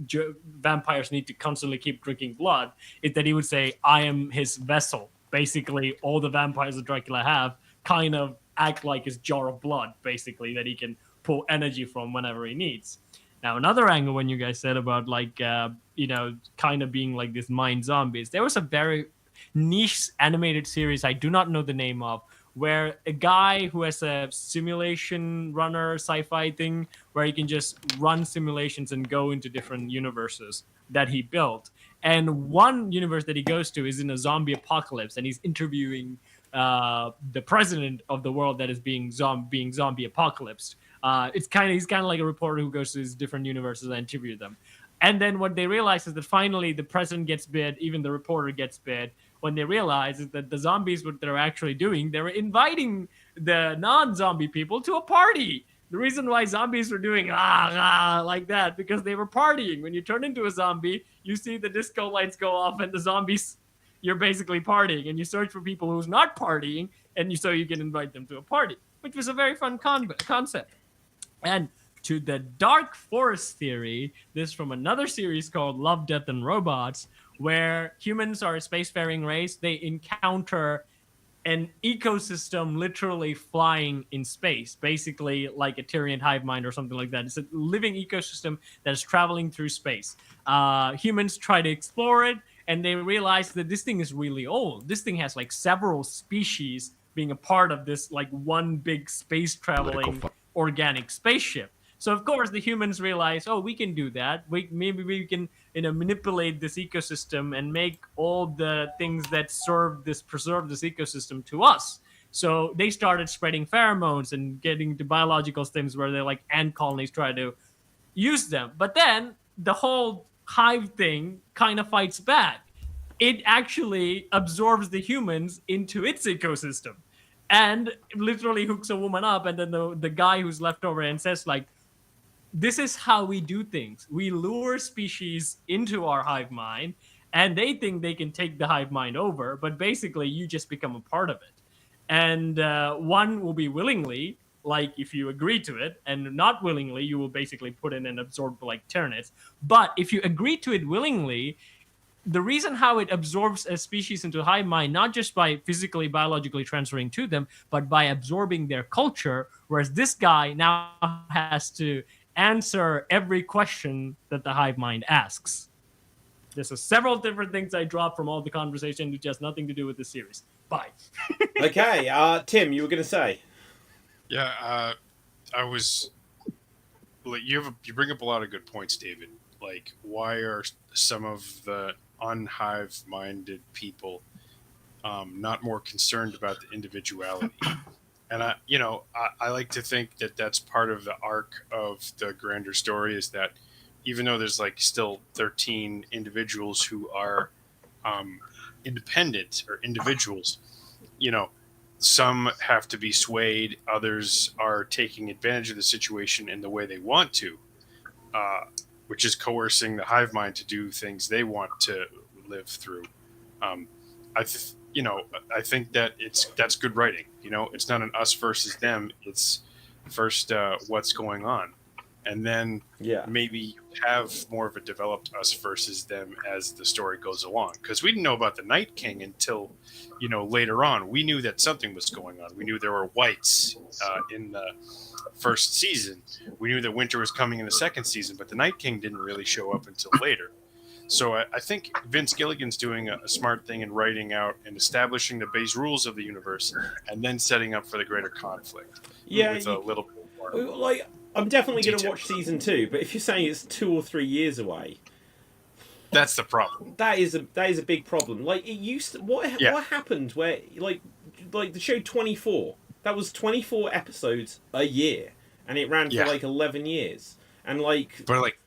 vampires need to constantly keep drinking blood, is that he would say, I am his vessel. Basically, all the vampires that Dracula have kind of act like his jar of blood, basically, that he can pull energy from whenever he needs. Now, another angle when you guys said about like, kind of being like this mind zombies, there was a very niche animated series I do not know the name of, where a guy who has a simulation runner sci-fi thing where he can just run simulations and go into different universes that he built. And one universe that he goes to is in a zombie apocalypse, and he's interviewing the president of the world that is being zombie apocalypsed. He's kind of like a reporter who goes to these different universes and interview them. And then what they realize is that finally the president gets bit, even the reporter gets bit. When they realize is that the zombies, what they're actually doing, they're inviting the non-zombie people to a party. The reason why zombies were doing like that, because they were partying. When you turn into a zombie, you see the disco lights go off and the zombies, you're basically partying. And you search for people who's not partying, and so you can invite them to a party, which was a very fun concept. And to the Dark Forest theory, this is from another series called Love, Death, and Robots, where humans are a spacefaring race. They encounter an ecosystem literally flying in space, basically like a Tyrian hive mind or something like that. It's a living ecosystem that is traveling through space. Humans try to explore it, and they realize that this thing is really old. This thing has like several species being a part of this like one big space traveling organic spaceship. So of course the humans realize, oh, we can do that. Maybe we can, manipulate this ecosystem and make all the things that preserve this ecosystem to us. So they started spreading pheromones and getting to biological things where they're like ant colonies try to use them. But then the whole hive thing kind of fights back. It actually absorbs the humans into its ecosystem and literally hooks a woman up. And then the guy who's left over and says like, this is how we do things. We lure species into our hive mind, and they think they can take the hive mind over, but basically you just become a part of it. And one will be willingly, like if you agree to it, and not willingly, you will basically put in and absorb like Tyranids. But if you agree to it willingly, the reason how it absorbs a species into hive mind, not just by physically, biologically transferring to them, but by absorbing their culture, whereas this guy now has to answer every question that the hive mind asks. There's several different things I dropped from all the conversation, which has nothing to do with the series. Bye. Okay, Tim, you were going to say? Yeah, I was... Like, you bring up a lot of good points, David. Like, why are some of the unhive-minded people not more concerned about the individuality? And I like to think that that's part of the arc of the grander story, is that even though there's like still 13 individuals who are independent or individuals, some have to be swayed, others are taking advantage of the situation in the way they want to, which is coercing the hive mind to do things they want to live through. I think that that's good writing. It's not an us versus them. It's first what's going on, and then maybe have more of a developed us versus them as the story goes along. Because we didn't know about the Night King until later on. We knew that something was going on. We knew there were whites in the first season. We knew that winter was coming in the second season, but the Night King didn't really show up until later. So I think Vince Gilligan's doing a smart thing in writing out and establishing the base rules of the universe, and then setting up for the greater conflict. Yeah, with a little bit more. like I'm definitely going to detail. watch season 2, but if you're saying it's 2 or 3 years away, That's the problem. that is a big problem. Like it used to, what happened where like the show 24, that was 24 episodes a year, and it ran for like 11 years, and like But like,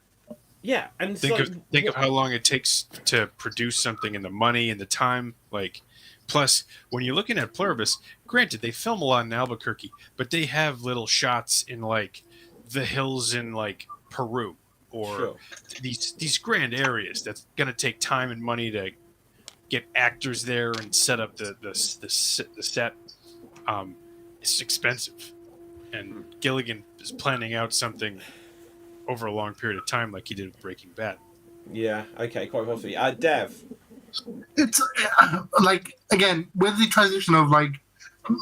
yeah, and think of how long it takes to produce something, and the money and the time. Like, plus when you're looking at Pluribus, granted they film a lot in Albuquerque, but they have little shots in like the hills in like Peru or these grand areas. That's gonna take time and money to get actors there and set up the set. It's expensive, and Gilligan is planning out something over a long period of time, like he did with Breaking Bad. Yeah, okay, quite possibly. Dev. It's like, again, with the transition of, like,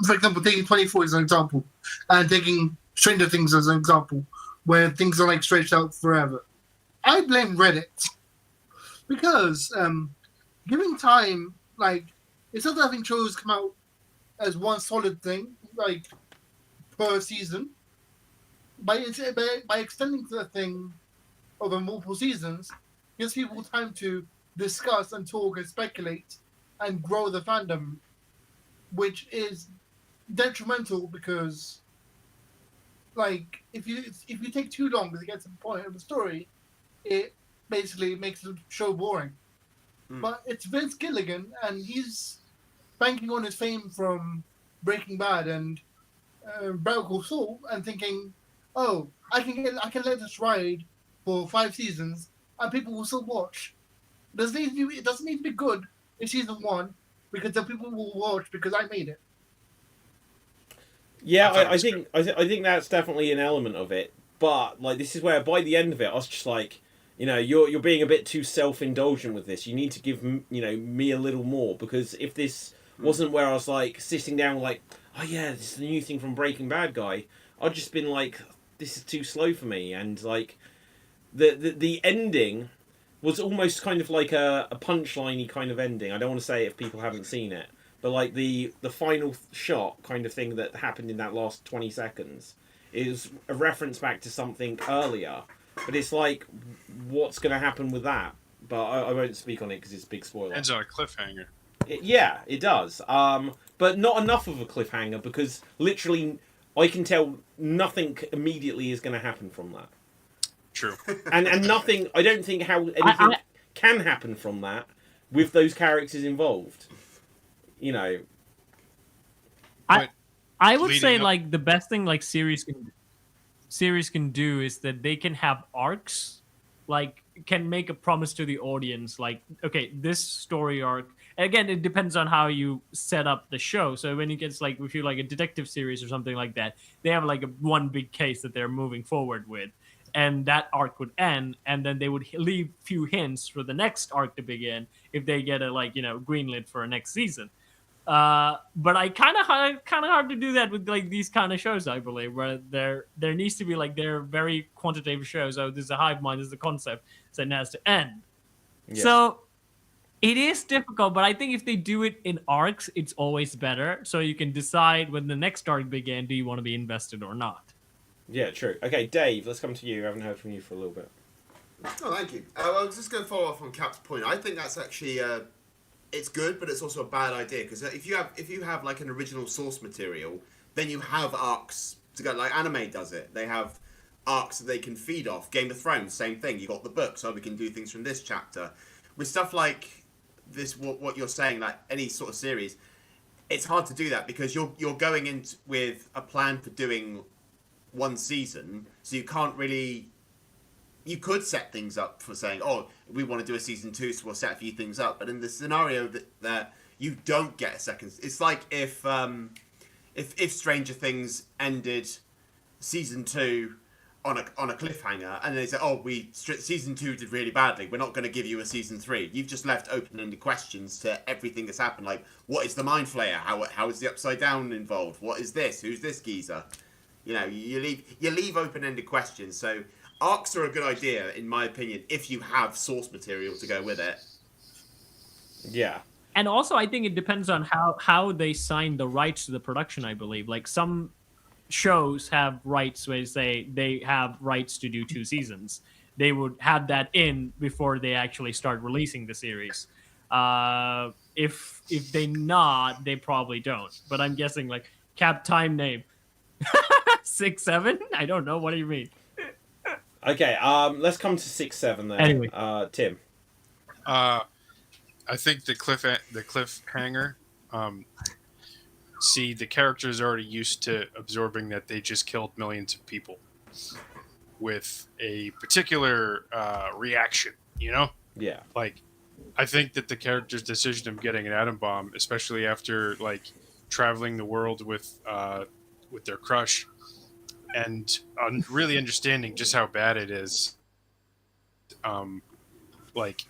for example, taking 24 as an example, and taking Stranger Things as an example, where things are like stretched out forever. I blame Reddit because giving time, like, instead of having shows come out as one solid thing, like per season, by extending the thing over multiple seasons, gives people time to discuss and talk and speculate and grow the fandom, which is detrimental because, like, if you take too long to get to the point of the story, it basically makes the show boring. But it's Vince Gilligan, and he's banking on his fame from Breaking Bad and Better Call Saul, and thinking, oh, I can let this ride for 5 seasons, and people will still watch. It doesn't need to be good in season 1, because the people will watch because I made it. Yeah, I think that's definitely an element of it. But like, this is where by the end of it, I was just like, you know, you're being a bit too self-indulgent with this. You need to give me a little more, because if this wasn't where I was like sitting down like, oh yeah, this is the new thing from Breaking Bad guy, I'd just been like, this is too slow for me. And like the ending was almost kind of like a punchline-y kind of ending. I don't want to say it if people haven't seen it, but like the final shot kind of thing that happened in that last 20 seconds is a reference back to something earlier. But it's like, what's going to happen with that? But I won't speak on it because it's a big spoiler. Ends on a cliffhanger. It does. But not enough of a cliffhanger, because literally I can tell nothing immediately is going to happen from that. True. And nothing, I don't think how anything can happen from that with those characters involved. You know. I would say like the best thing like series can do is that they can have arcs, like can make a promise to the audience, like, okay, this story arc, again, it depends on how you set up the show. So when it gets like, if you like a detective series or something like that, they have like one big case that they're moving forward with, and that arc would end, and then they would leave few hints for the next arc to begin if they get a greenlit for a next season. But I kind of hard to do that with like these kind of shows, I believe, where there needs to be like, they're very quantitative shows. Oh, this is a hive mind, this is the concept, so it has to end. Yeah. So it is difficult, but I think if they do it in arcs, it's always better. So you can decide when the next arc begins, do you want to be invested or not? Yeah, true. Okay, Dave, let's come to you. I haven't heard from you for a little bit. Oh, thank you. I was just going to follow up on Cap's point. I think that's actually it's good, but it's also a bad idea, because if you have like an original source material, then you have arcs to go. Like anime does it. They have arcs that they can feed off. Game of Thrones, same thing. You got the book, so we can do things from this chapter. With stuff like this, what you're saying, like any sort of series, it's hard to do that because you're going in with a plan for doing one season, so you can't really. You could set things up for saying, oh, we want to do a season 2, so we'll set a few things up. But in the scenario that you don't get a second, it's like if Stranger Things ended season 2 on a cliffhanger, and they say, oh, season 2 did really badly, we're not going to give you a season 3. You've just left open-ended questions to everything that's happened. Like, what is the Mind Flayer? How is the Upside Down involved? What is this? Who's this geezer? You know, you leave open-ended questions. So arcs are a good idea, in my opinion, if you have source material to go with it. Yeah. And also, I think it depends on how they sign the rights to the production, I believe. Like, some shows have rights where they have rights to do 2 seasons. They would have that in before they actually start releasing the series. If they not, they probably don't. But I'm guessing, like, Cap time name. 6, 7? I don't know. What do you mean? Okay, let's come to 6, 7 then. Anyway. Tim. I think the cliffhanger. See, the characters are already used to absorbing that they just killed millions of people with a particular reaction. You know? Yeah. Like, I think that the character's decision of getting an atom bomb, especially after like traveling the world with their crush, and really understanding just how bad it is. Like,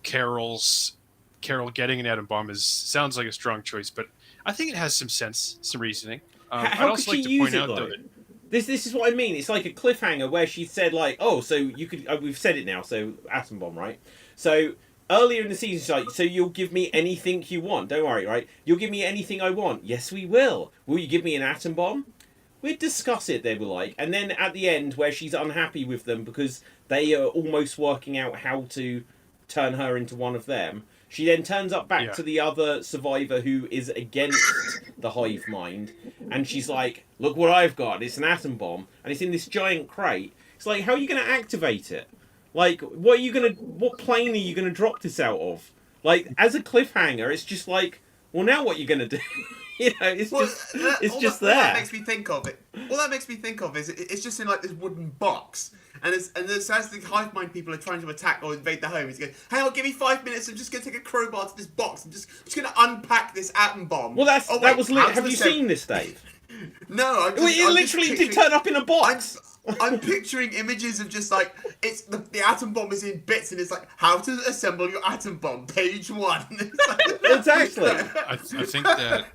Carol getting an atom bomb sounds like a strong choice, but I think it has some sense, some reasoning. How I'd also could like she to use point it, out though? though that This is what I mean. It's like a cliffhanger where she said, like, oh, so you could... we've said it now, so atom bomb, right? So earlier in the season, she's like, so you'll give me anything you want. Don't worry, right? You'll give me anything I want. Yes, we will. Will you give me an atom bomb? We'd discuss it, they were like. And then at the end, where she's unhappy with them because they are almost working out how to turn her into one of them, she then turns up back to the other survivor who is against the hive mind, and she's like, look what I've got, it's an atom bomb, and it's in this giant crate. It's like, how are you going to activate it? Like, what plane are you going to drop this out of? Like, as a cliffhanger, it's just like, well, now what are you going to do? You know, it's just there. All that makes me think of it. All that makes me think of is it's just in like this wooden box, and as the hive mind people are trying to attack or invade the home, he's going, "Hey, I'll give you 5 minutes. I'm just going to take a crowbar to this box. I'm just going to unpack this atom bomb." Well, that was. Have you seen this, Dave? No, it literally did turn up in a box. I'm picturing images of just like it's the atom bomb is in bits, and it's like how to assemble your atom bomb, page 1. Exactly. I think that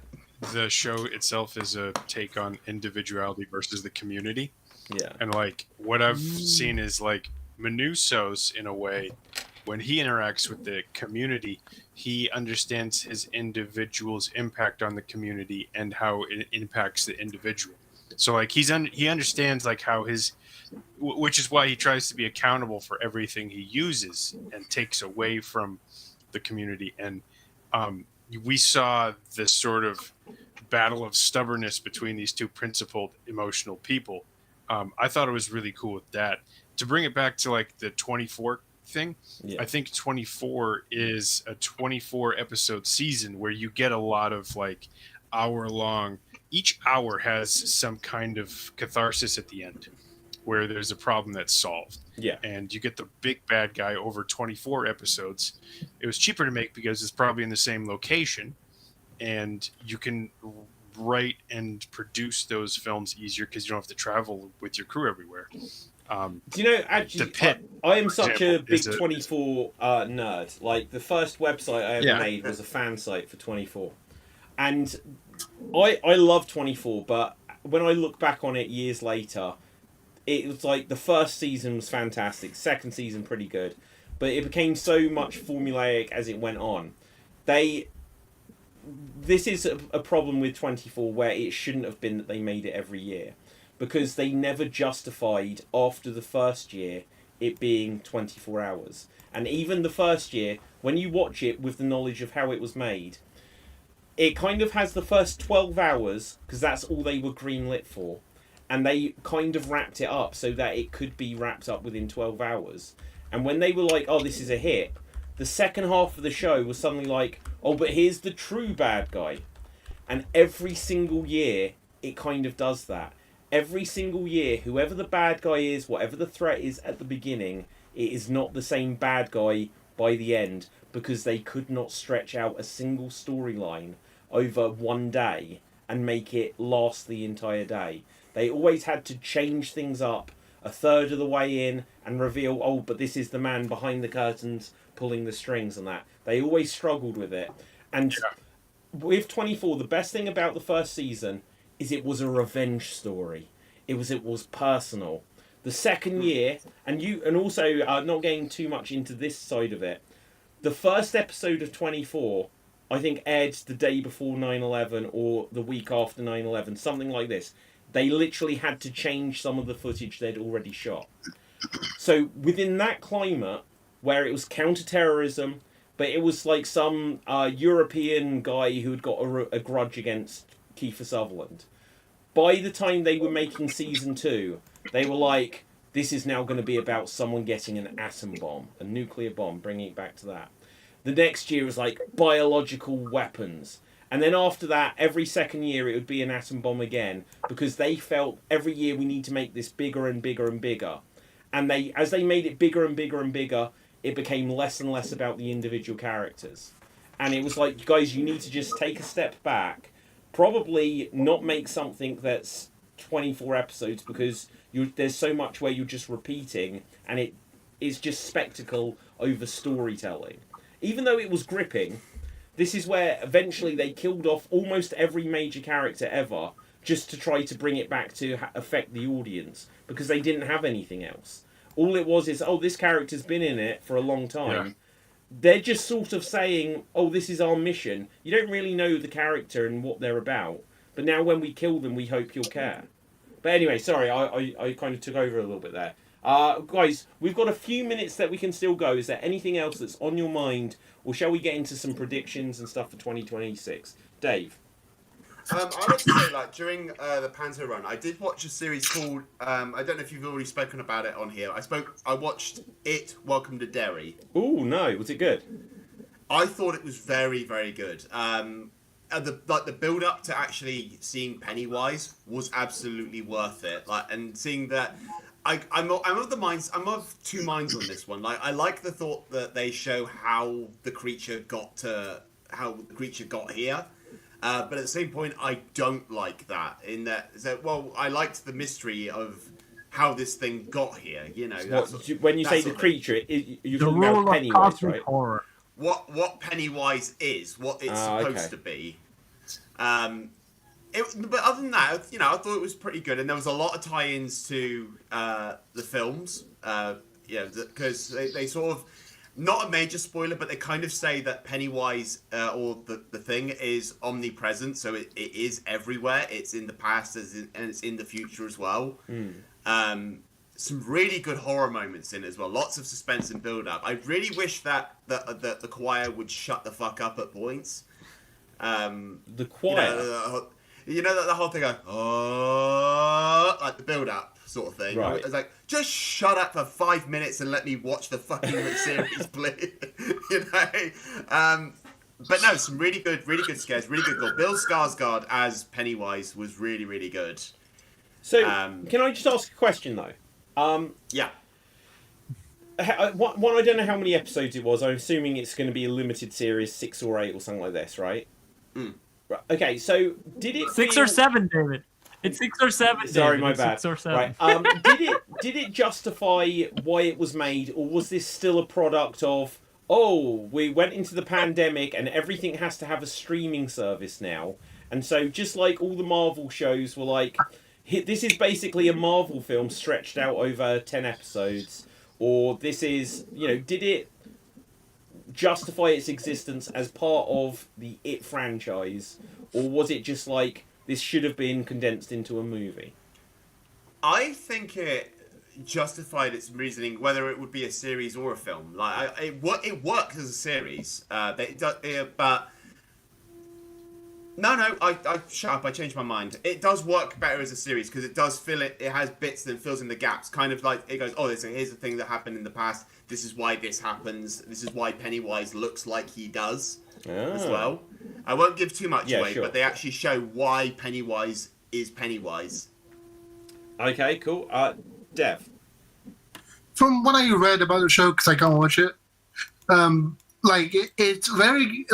the show itself is a take on individuality versus the community. Yeah. And like what I've seen is like Manusos, in a way, when he interacts with the community, he understands his individual's impact on the community and how it impacts the individual. So like he understands like how which is why he tries to be accountable for everything he uses and takes away from the community. And we saw this sort of battle of stubbornness between these two principled emotional people. I thought it was really cool with that. To bring it back to like the 24 thing, I think 24 is a 24 episode season where you get a lot of like hour-long. Each hour has some kind of catharsis at the end where there's a problem that's solved. Yeah. And you get the big bad guy over 24 episodes. It was cheaper to make because it's probably in the same location, and you can write and produce those films easier because you don't have to travel with your crew everywhere. Do you know, actually, I am such a big 24 nerd. Like, the first website I ever made was a fan site for 24. And I love 24, but when I look back on it years later, it was like the first season was fantastic, second season pretty good, but it became so much formulaic as it went on. This is a problem with 24 where it shouldn't have been that they made it every year, because they never justified after the first year it being 24 hours. And even the first year, when you watch it with the knowledge of how it was made, it kind of has the first 12 hours, because that's all they were greenlit for, and they kind of wrapped it up so that it could be wrapped up within 12 hours. And when they were like, oh, this is a hit, the second half of the show was suddenly like, oh, but here's the true bad guy. And every single year, it kind of does that. Every single year, whoever the bad guy is, whatever the threat is at the beginning, it is not the same bad guy by the end, because they could not stretch out a single storyline over one day and make it last the entire day. They always had to change things up a third of the way in and reveal, oh, but this is the man behind the curtains pulling the strings and that. They always struggled with it. And with 24, the best thing about the first season is it was a revenge story. It was personal. The second year, and also not getting too much into this side of it, the first episode of 24, I think, aired the day before 9/11 or the week after 9/11, something like this. They literally had to change some of the footage they'd already shot. So within that climate, where it was counter-terrorism, but it was like some European guy who had got a grudge against Kiefer Sutherland. By the time they were making season 2, they were like, this is now going to be about someone getting an atom bomb, a nuclear bomb, bringing it back to that. The next year was like biological weapons. And then after that, every second year it would be an atom bomb again, because they felt every year we need to make this bigger and bigger and bigger. And as they made it bigger and bigger and bigger, it became less and less about the individual characters. And it was like, guys, you need to just take a step back, probably not make something that's 24 episodes, because there's so much where you're just repeating, and it is just spectacle over storytelling. Even though it was gripping, this is where eventually they killed off almost every major character ever, just to try to bring it back to affect the audience, because they didn't have anything else. All it was is, oh, this character's been in it for a long time. Yeah. They're just sort of saying, oh, this is our mission. You don't really know the character and what they're about, but now when we kill them, we hope you'll care. But anyway, sorry, I kind of took over a little bit there. Guys, we've got a few minutes that we can still go. Is there anything else that's on your mind, or shall we get into some predictions and stuff for 2026? Dave? I would say, like, during the Panto run, I did watch a series called, I don't know if you've already spoken about it on here. I watched It, Welcome to Derry. Ooh, no, was it good? I thought it was very, very good. The build up to actually seeing Pennywise was absolutely worth it. Like, and seeing that, I'm of two minds on this one. Like, I like the thought that they show how the creature got here. But at the same point, I don't like that. I liked the mystery of how this thing got here. You know, when you say the creature, you're talking about Pennywise, right? Horror. What Pennywise is, what it's supposed to be. But other than that, you know, I thought it was pretty good, and there was a lot of tie-ins to the films. Because they sort of. Not a major spoiler, but they kind of say that Pennywise, or the thing, is omnipresent, so it is everywhere. It's in the past and it's in the future as well. Some really good horror moments in it as well. Lots of suspense and build-up. I really wish that the choir would shut the fuck up at points. The choir? You know that the whole thing goes, oh, like the build-up sort of thing. Right. It's like, just shut up for 5 minutes and let me watch the fucking series, please. You know? But no, some really good scares, really good goal. Bill Skarsgård as Pennywise was really, really good. So, can I just ask a question, though? Yeah. One, I don't know how many episodes it was. I'm assuming it's going to be a limited series, 6 or 8 or something like this, right? Mm. Right. Okay, so did it 6 or 7, David? It's 6 or 7. Sorry, David. my It's bad. 6 or 7. Right. Did it justify why it was made, or was this still a product of, oh, we went into the pandemic and everything has to have a streaming service now, and so just like all the Marvel shows were like, this is basically a Marvel film stretched out over 10 episodes, or this is, you know, did it justify its existence as part of the It franchise, or was it just like, this should have been condensed into a movie? I think it justified its reasoning, whether it would be a series or a film. Like, it works as a series, but I shut up. I changed my mind. It does work better as a series because it does fill it. It has bits that fills in the gaps. Kind of like it goes, oh, here's the thing that happened in the past. This is why this happens. This is why Pennywise looks like he does as well. I won't give too much away, sure. But they actually show why Pennywise is Pennywise. Okay, cool. Dev. From what I read about the show, because I can't watch it, it's very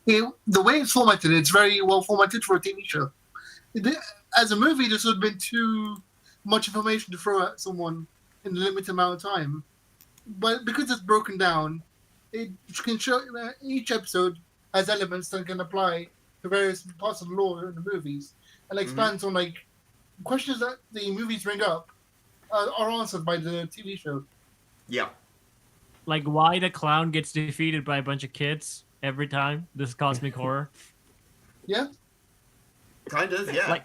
the way it's formatted, it's very well formatted for a TV show. As a movie, this would have been too much information to throw at someone in a limited amount of time. But because it's broken down, it can show each episode has elements that can apply to various parts of the lore in the movies, and expands on questions that the movies bring up are answered by the TV show. Yeah. Like why the clown gets defeated by a bunch of kids every time. This cosmic horror. Yeah. Kind of, yeah. Like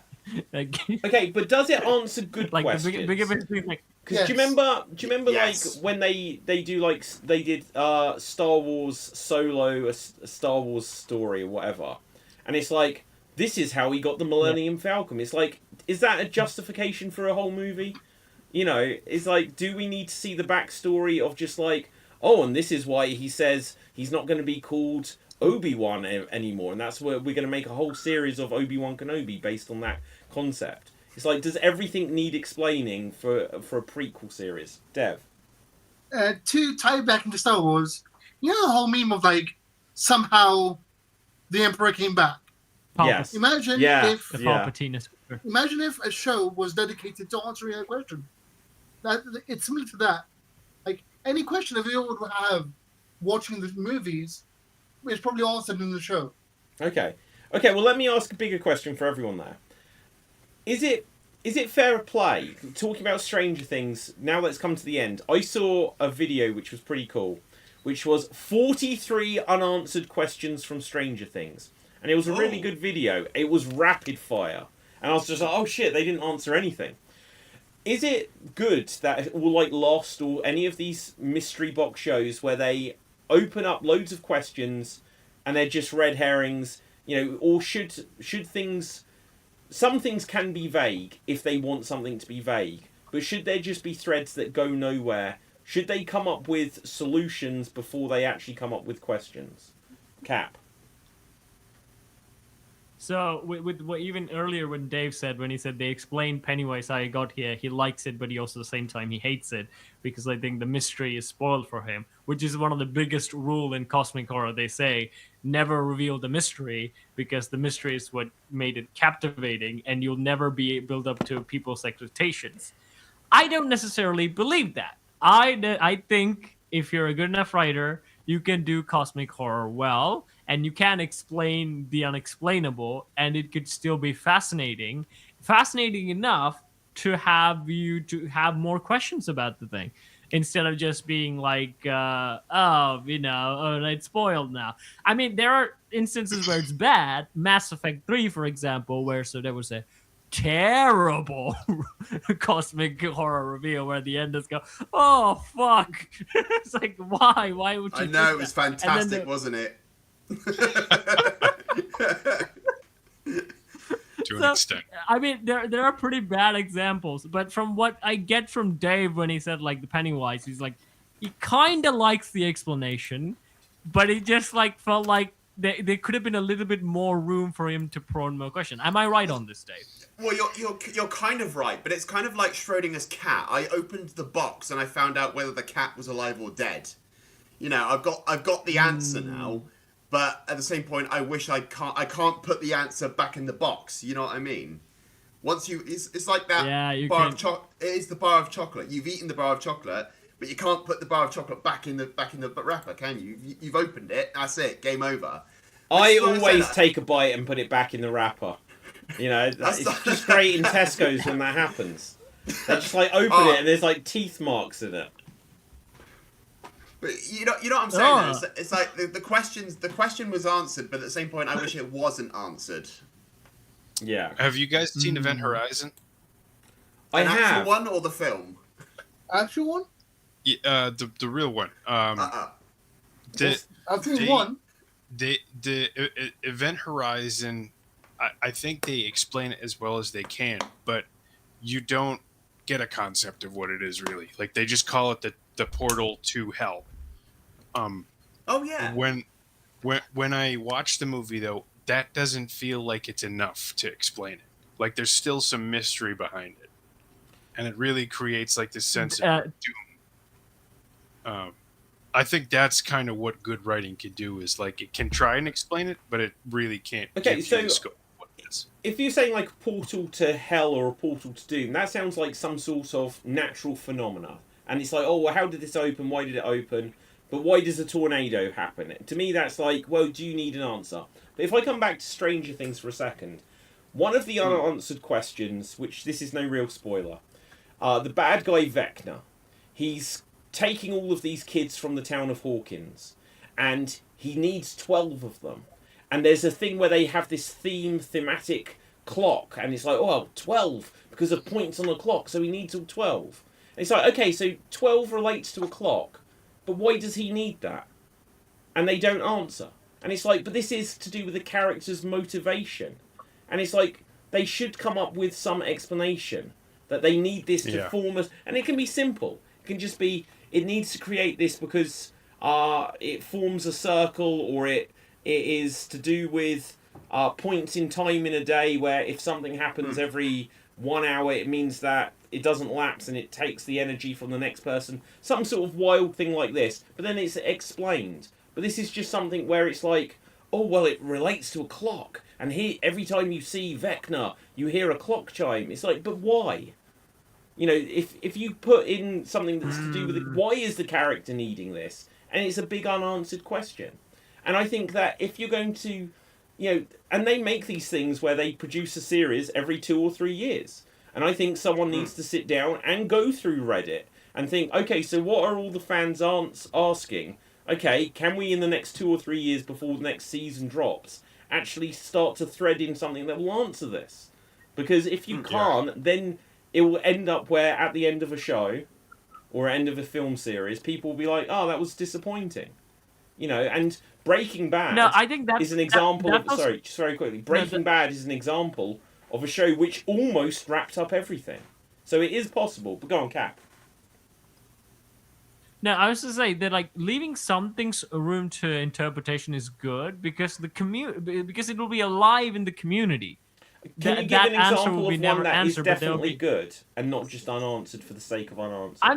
Okay, but does it answer good like questions? the bigger thing, like Because Yes. do you remember Yes. like when they do like they did Star Wars Solo, a Star Wars story or whatever, and it's like this is how he got the Millennium Falcon. It's like, is that a justification for a whole movie? You know, it's like, do we need to see the backstory of just like, oh, and this is why he says he's not going to be called Obi-Wan anymore, and that's where we're going to make a whole series of Obi-Wan Kenobi based on that concept. It's like, does everything need explaining for a prequel series? Dev? To tie it back into Star Wars, you know the whole meme of like somehow the Emperor came back. Yes. Imagine Yeah. if the Yeah. Palpatine is. imagine if a show was dedicated to answering a question. That it's similar to that. Like any question that you would have watching the movies is probably answered in the show. Okay. Okay, well, let me ask a bigger question for everyone there. Is it fair play, talking about Stranger Things, now that it's come to the end, I saw a video which was pretty cool, which was 43 unanswered questions from Stranger Things. And it was a really good video. It was rapid fire. And I was just like, oh shit, they didn't answer anything. Is it good that all like Lost or any of these mystery box shows where they open up loads of questions and they're just red herrings, you know, or should things... Some things can be vague if they want something to be vague, but should there just be threads that go nowhere? Should they come up with solutions before they actually come up with questions? Cap. So with what even earlier when Dave said, when he said they explained Pennywise how he got here, he likes it, but he also at the same time he hates it because I think the mystery is spoiled for him, which is one of the biggest rule in cosmic horror. They say never reveal the mystery because the mystery is what made it captivating, and you'll never be build up to people's expectations. I don't necessarily believe that. I think if you're a good enough writer, you can do cosmic horror well, and you can explain the unexplainable, and it could still be fascinating enough to have you to have more questions about the thing, instead of just being like, it's spoiled now. I mean, there are instances where it's bad. Mass Effect 3, for example, where there was a terrible cosmic horror reveal where the end is go, oh fuck. It's like, why would you I know, do it was that? fantastic, wasn't it? To an So, extent. I mean, there are pretty bad examples, but from what I get from Dave when he said like the Pennywise, he's like, he kind of likes the explanation, but it just like felt like there could have been a little bit more room for him to prone more question. Am I right on this, Dave? Well, you're kind of right, but it's kind of like Schrodinger's cat. I opened the box and I found out whether the cat was alive or dead. You know, I've got the answer now, but at the same point, I wish I can't put the answer back in the box. You know what I mean? Once it's like that bar of chocolate. It is the bar of chocolate. You've eaten the bar of chocolate, but you can't put the bar of chocolate back in the wrapper, can you? You've opened it. That's it. Game over. I always take a bite and put it back in the wrapper. You know, it's just great in Tesco's when that happens. They just like open it and there's like teeth marks in it. But you know what I'm saying? Oh. It's like the question was answered, but at the same point, I wish it wasn't answered. Yeah. Have you guys seen Event Horizon? I have. Actual one or the film? Actual one? Yeah, the real one. I've seen one. The Event Horizon, I think they explain it as well as they can, but you don't get a concept of what it is really. Like they just call it the portal to hell. Oh yeah. When I watch the movie though, that doesn't feel like it's enough to explain it. Like there's still some mystery behind it, and it really creates like this sense of doom. I think that's kind of what good writing can do, is like it can try and explain it, but it really can't give you the scope of what it is. If you're saying like a portal to hell or a portal to doom, that sounds like some sort of natural phenomena. And it's like, oh, well, how did this open? Why did it open? But why does a tornado happen? To me, that's like, well, do you need an answer? But if I come back to Stranger Things for a second, one of the unanswered questions, which this is no real spoiler, The bad guy Vecna, he's taking all of these kids from the town of Hawkins, and he needs 12 of them. And there's a thing where they have this thematic clock, and it's like, oh, 12, because of points on the clock, so he needs all 12. And it's like, okay, so 12 relates to a clock, but why does he need that? And they don't answer. And it's like, but this is to do with the character's motivation. And it's like, they should come up with some explanation that they need this to form us. And it can be simple. It can just be, it needs to create this because it forms a circle, or it is to do with points in time in a day where if something happens every 1 hour, it means that it doesn't lapse and it takes the energy from the next person. Some sort of wild thing like this. But then it's explained. But this is just something where it's like, oh, well, it relates to a clock. And here, every time you see Vecna, you hear a clock chime. It's like, but why? You know, if you put in something that's to do with it, why is the character needing this? And it's a big unanswered question. And I think that if you're going to, you know, and they make these things where they produce a series every 2 or 3 years. And I think someone needs to sit down and go through Reddit and think, okay, so what are all the fans asking? Okay, can we in the next 2 or 3 years before the next season drops actually start to thread in something that will answer this? Because if you can't, then it will end up where at the end of a show or end of a film series, people will be like, oh, that was disappointing. You know, and Breaking Bad I think that's, is an example of... Sorry, just very quickly. Breaking Bad is an example of a show which almost wrapped up everything. So it is possible. But go on, Cap. No, I was to say that like leaving some things room to interpretation is good because because it will be alive in the community. Can you give an example of one that is definitely good and not just unanswered for the sake of unanswered? I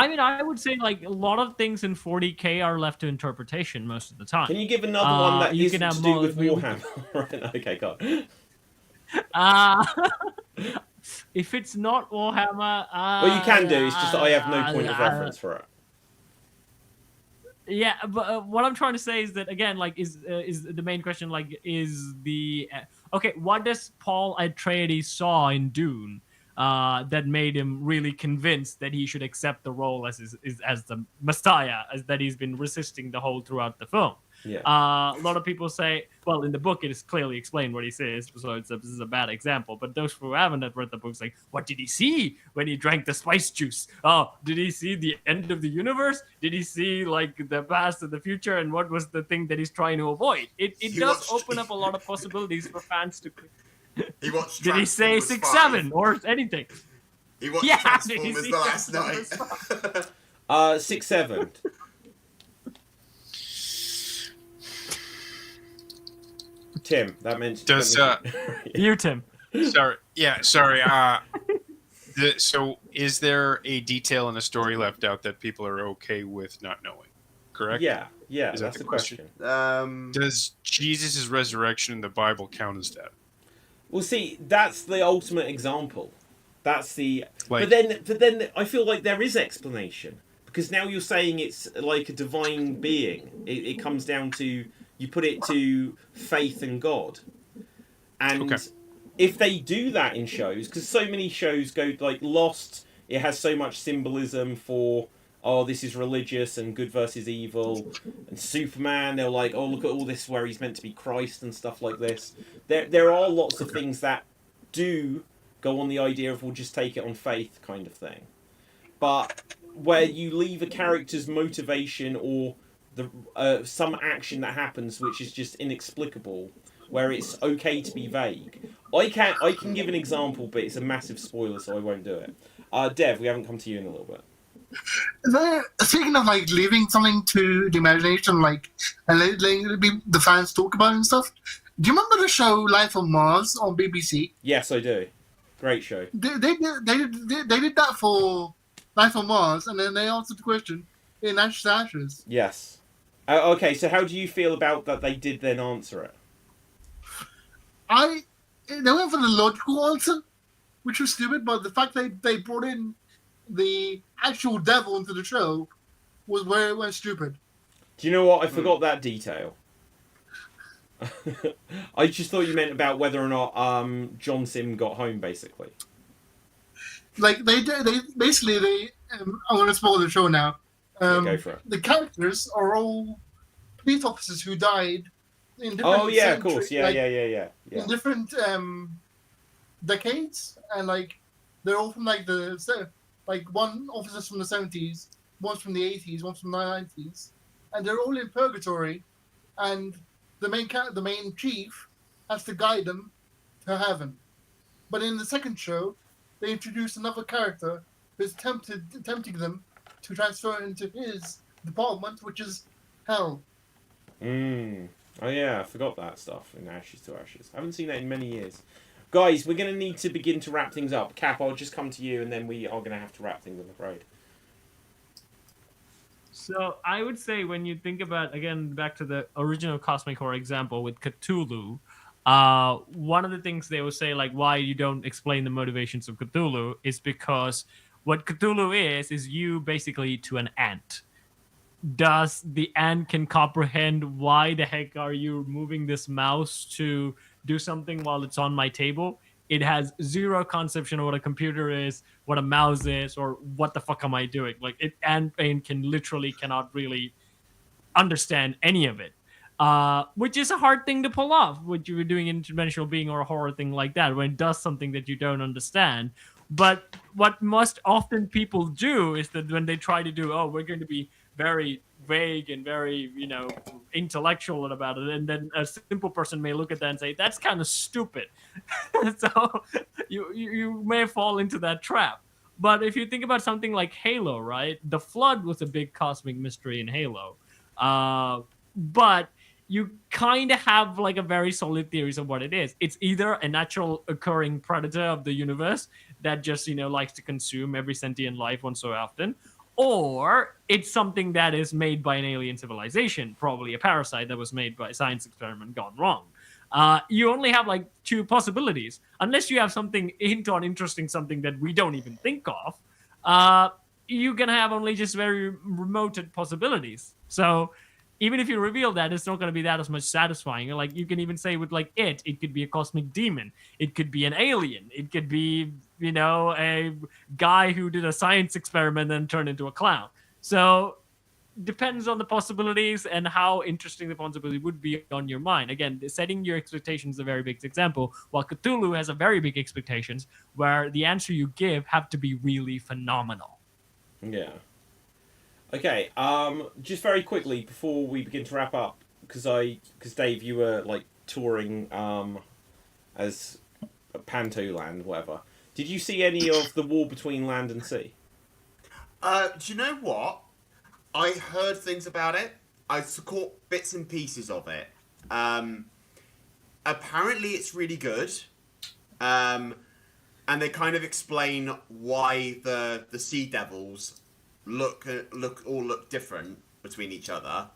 mean, I would say like a lot of things in 40K are left to interpretation most of the time. Can you give another one that isn't to do with Warhammer? Right, okay, go on. If it's not Warhammer... well, you can do, it's just that I have no point of reference for it. Yeah, but what I'm trying to say is that, again, like, is the main question, like, is the... okay, what does Paul Atreides saw in Dune that made him really convinced that he should accept the role as the Messiah, as that he's been resisting the whole throughout the film? Yeah. A lot of people say, well, in the book it is clearly explained what he says, so this is a bad example. But those who haven't read the books, like, what did he see when he drank the spice juice? Oh, did he see the end of the universe? Did he see like the past and the future? And what was the thing that he's trying to avoid? It does open up a lot of possibilities for fans to. Did he say 6-7 or anything? He watched Transformers the last night. 6-7. Tim, that meant... Does, you, Tim. Sorry. So is there a detail in the story left out that people are okay with not knowing? Correct? Yeah, is that's the question. Does Jesus' resurrection in the Bible count as that? Well, see, that's the ultimate example. That's the... Like, but then I feel like there is explanation. Because now you're saying it's like a divine being. It comes down to... You put it to faith and God. And if they do that in shows, because so many shows go, like Lost, it has so much symbolism for, oh, this is religious and good versus evil. And Superman, they're like, oh, look at all this where he's meant to be Christ and stuff like this. There are lots of things that do go on the idea of we'll just take it on faith kind of thing. But where you leave a character's motivation or some action that happens which is just inexplicable, where it's okay to be vague. I can give an example, but it's a massive spoiler, so I won't do it. Dev, we haven't come to you in a little bit. Speaking of like leaving something to the imagination, like and letting the fans talk about it and stuff. Do you remember the show Life on Mars on BBC? Yes, I do. Great show. They did that for Life on Mars, and then they answered the question in Ashes to Ashes. Yes. Okay, so how do you feel about that they did then answer it? They went for the logical answer, which was stupid, but the fact they brought in the actual devil into the show was where it went stupid. Do you know what? I forgot that detail. I just thought you meant about whether or not John Sim got home, basically. like they basically I want to spoil the show now. Go for it. The characters are all police officers who died in different Oh yeah, of course. Yeah, like, yeah. in different decades, and like they're all from like one officer's from the 70s, one's from the 80s, one's from the 90s, and they're all in purgatory, and the main chief has to guide them to heaven. But in the second show, they introduce another character who's tempting them to transfer into his department, which is hell. Oh yeah, I forgot that stuff in Ashes to Ashes. I haven't seen that in many years. Guys, we're going to need to begin to wrap things up. Cap, I'll just come to you, and then we are going to have to wrap things, I'm afraid. So I would say when you think about, again, back to the original Cosmic Horror example with Cthulhu, one of the things they will say, like, why you don't explain the motivations of Cthulhu is because what Cthulhu is you basically to an ant. Does the ant can comprehend why the heck are you moving this mouse to do something while it's on my table? It has zero conception of what a computer is, what a mouse is, or what the fuck am I doing? Like, ant brain cannot really understand any of it. Which is a hard thing to pull off, what you were doing in interdimensional being or a horror thing like that, when it does something that you don't understand. But what most often people do is that when they try to do, we're going to be very vague and very, intellectual about it, and then a simple person may look at that and say, that's kind of stupid. So you may fall into that trap. But if you think about something like Halo, right? The Flood was a big cosmic mystery in Halo. But you kind of have like a very solid theories of what it is. It's either a natural occurring predator of the universe that just, likes to consume every sentient life once so often, or it's something that is made by an alien civilization, probably a parasite that was made by a science experiment gone wrong. You only have like two possibilities, unless you have something hint on interesting something that we don't even think of. You can have only just very remote possibilities. So even if you reveal that, it's not going to be that as much satisfying. Like, you can even say with like it could be a cosmic demon, it could be an alien, it could be, a guy who did a science experiment and turned into a clown. So depends on the possibilities and how interesting the possibility would be on your mind. Again, setting your expectations is a very big example, while Cthulhu has a very big expectations where the answer you give have to be really phenomenal. Yeah. Okay, just very quickly before we begin to wrap up, because Dave, you were like touring as Pantoland, whatever. Did you see any of the war between land and sea? Do you know what? I heard things about it. I caught bits and pieces of it. Apparently, it's really good. And they kind of explain why the Sea Devils look different between each other.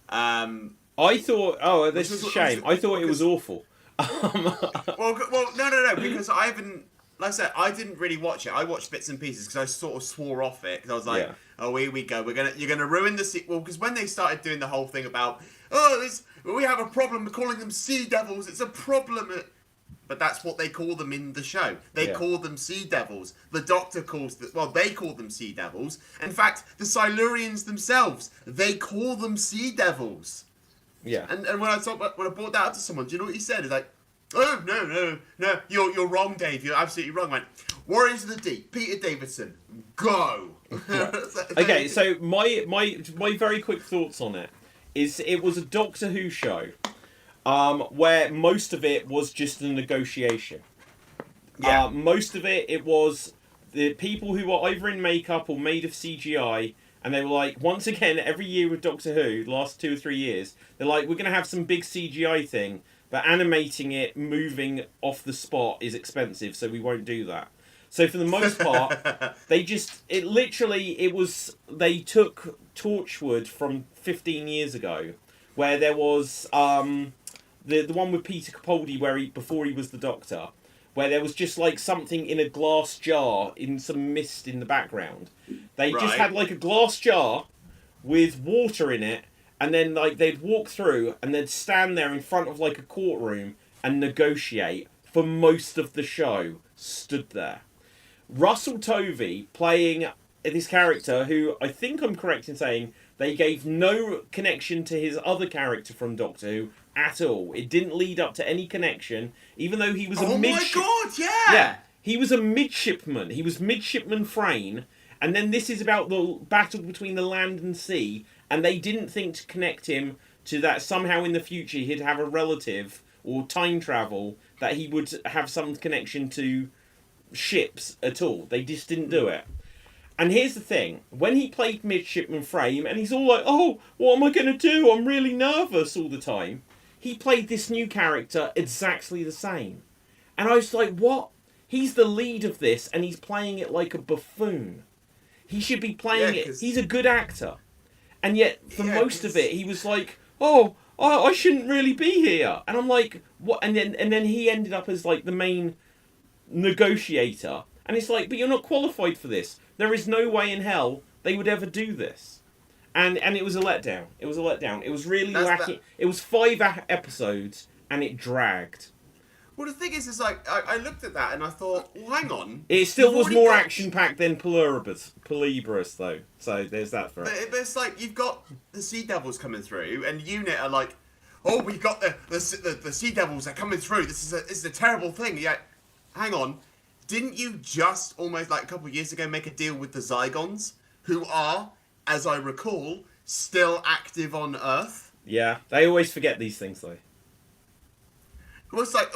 I thought, this is a shame. I thought it was awful. well, no, because I haven't. Like I said, I didn't really watch it. I watched bits and pieces because I sort of swore off it because I was like, "Oh, here we go. You're gonna ruin the sea." Well, because when they started doing the whole thing about, we have a problem calling them Sea Devils. It's a problem. But that's what they call them in the show. They call them Sea Devils. The Doctor they call them Sea Devils. In fact, the Silurians themselves, they call them Sea Devils. Yeah. And when I brought that up to someone, do you know what he said? He's like, "Oh, no, you're wrong, Dave. You're absolutely wrong, man. Warriors of the Deep, Peter Davison, go." Right. Okay, so my very quick thoughts on it is it was a Doctor Who show. Where most of it was just a negotiation. Yeah. Most of it was the people who were either in makeup or made of CGI, and they were like, once again, every year with Doctor Who, the last 2 or 3 years, they're like, we're going to have some big CGI thing, but animating it, moving off the spot is expensive, so we won't do that. So for the most part, they took Torchwood from 15 years ago, where there was... The one with Peter Capaldi before he was the Doctor, where there was just like something in a glass jar in some mist in the background. They just had like a glass jar with water in it, and then like they'd walk through and they'd stand there in front of like a courtroom and negotiate for most of the show. Stood there. Russell Tovey playing this character who I think I'm correct in saying they gave no connection to his other character from Doctor Who at all. It didn't lead up to any connection, even though he was Oh my god, yeah! Yeah, he was a midshipman. He was Midshipman Frayne, and then this is about the battle between the land and sea, and they didn't think to connect him to that somehow in the future he'd have a relative or time travel that he would have some connection to ships at all. They just didn't do it. And here's the thing, when he played Midshipman Frame, and he's all like, oh, what am I going to do? I'm really nervous all the time. He played this new character exactly the same. And I was like, what? He's the lead of this, and he's playing it like a buffoon. He should be playing it. He's a good actor. And yet, for most of it, he was like, oh, I shouldn't really be here. And I'm like, what? And then he ended up as like the main negotiator. And it's like, but you're not qualified for this. There is no way in hell they would ever do this. And it was a letdown. It was a letdown. It was really wacky. It was 5 episodes, and it dragged. Well, the thing is like, I looked at that and I thought, well, hang on. It still was more action-packed than Polyborus, though. So there's that for it. But it's like, you've got the Sea Devils coming through, and UNIT are like, oh, we got the Sea Devils are coming through. This is a terrible thing. Yeah, hang on. Didn't you just almost like a couple of years ago make a deal with the Zygons, who are, as I recall, still active on Earth? Yeah, they always forget these things, though. It's like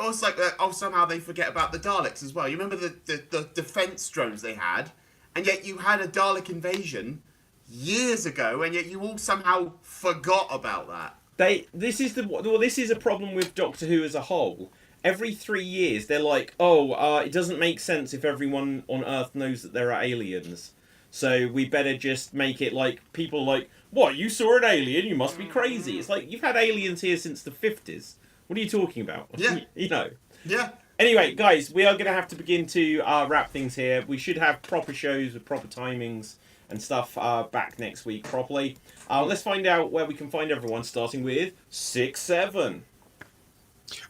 somehow they forget about the Daleks as well. You remember the defense drones they had, and yet you had a Dalek invasion years ago, and yet you all somehow forgot about that. This is a problem with Doctor Who as a whole. Every 3 years, they're like, it doesn't make sense if everyone on Earth knows that there are aliens. So we better just make it like, people like, what, you saw an alien? You must be crazy. It's like, you've had aliens here since the 50s. What are you talking about? Yeah. You know. Yeah. Anyway, guys, we are going to have to begin to wrap things here. We should have proper shows with proper timings and stuff back next week properly. Let's find out where we can find everyone, starting with 6-7.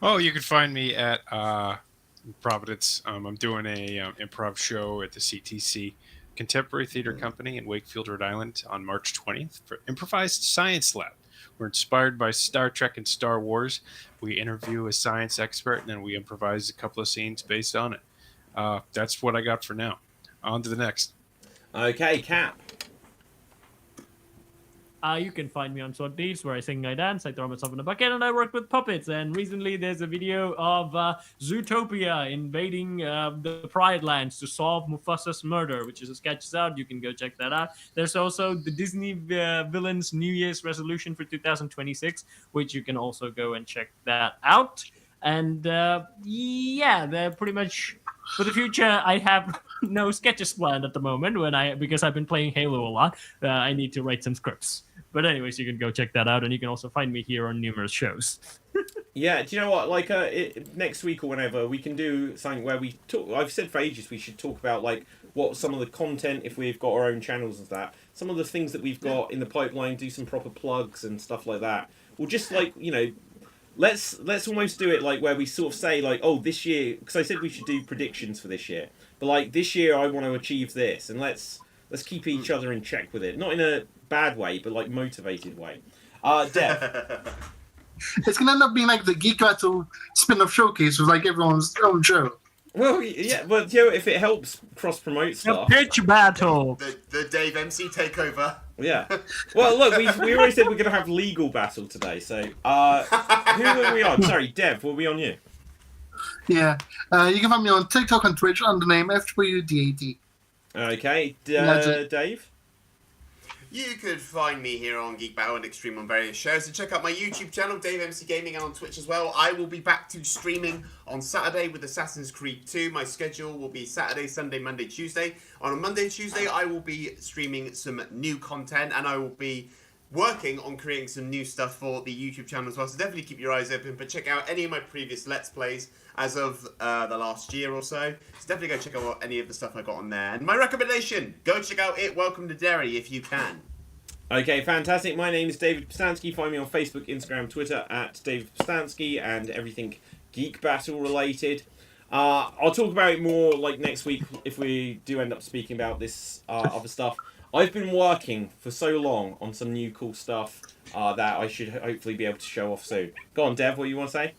Oh, you can find me at Providence. I'm doing a improv show at the CTC Contemporary Theater Company in Wakefield, Rhode Island on March 20th for Improvised Science Lab. We're inspired by Star Trek and Star Wars. We interview a science expert, and then we improvise a couple of scenes based on it. That's what I got for now. On to the next. Okay, Cap. You can find me on Sword Thieves, where I sing, I dance, I throw myself in a bucket, and I work with puppets. And recently there's a video of Zootopia invading the Pride Lands to solve Mufasa's murder, which is a sketch out. You can go check that out. There's also the Disney Villains New Year's resolution for 2026, which you can also go and check that out. And yeah, they're pretty much... For the future, I have no sketches planned at the moment because I've been playing Halo a lot. I need to write some scripts. But anyways, you can go check that out, and you can also find me here on numerous shows. Yeah, do you know what? Like next week or whenever, we can do something where we talk. I've said for ages we should talk about like what some of the content, if we've got our own channels and that, some of the things that we've got in the pipeline, do some proper plugs and stuff like that. Or just like, you know, let's almost do it like where we sort of say like, oh, this year, because I said we should do predictions for this year, but like this year I want to achieve this, and let's keep each other in check with it, not in a bad way, but like motivated way. Dev. It's gonna end up being like the Geek Battle spin-off showcase with like everyone's own show. Well, yeah, but you know, if it helps cross-promote stuff. A pitch battle. The Dave MC takeover. Yeah. Well, look, we already said we're going to have legal battle today, so who are we on? Sorry, Dev, were we on you? Yeah. You can find me on TikTok and Twitch under the name FWDAD. Okay. Dave? You could find me here on Geek Battle and Xstreamed on various shows, and check out my YouTube channel, Dave MC Gaming, and on Twitch as well. I will be back to streaming on Saturday with Assassin's Creed 2. My schedule will be Saturday, Sunday, Monday, Tuesday. On a Monday and Tuesday, I will be streaming some new content, and I will be working on creating some new stuff for the YouTube channel as well. So definitely keep your eyes open, but check out any of my previous Let's Plays as of the last year or so. So definitely go check out any of the stuff I got on there. And my recommendation, go check out It Welcome to Derry if you can. Okay, fantastic. My name is David Postansky. Find me on Facebook, Instagram, Twitter at David Postansky, and everything Geek Battle related. I'll talk about it more like next week if we do end up speaking about this other stuff. I've been working for so long on some new cool stuff that I should hopefully be able to show off soon. Go on, Dev, what do you want to say?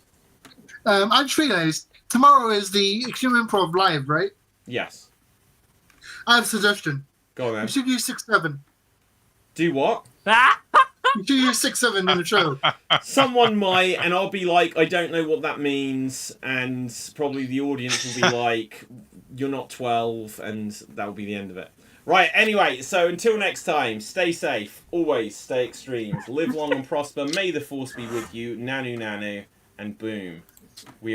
I just realized tomorrow is the Extreme Improv live, right? Yes. I have a suggestion. Go on then. You should use 6-7. Do what? You should use 6-7 in the show. Someone might, and I'll be like, I don't know what that means, and probably the audience will be like, you're not 12, and that will be the end of it. Right, anyway, so until next time, stay safe, always stay extreme, live long and prosper, may the force be with you, nanu nanu, and boom. We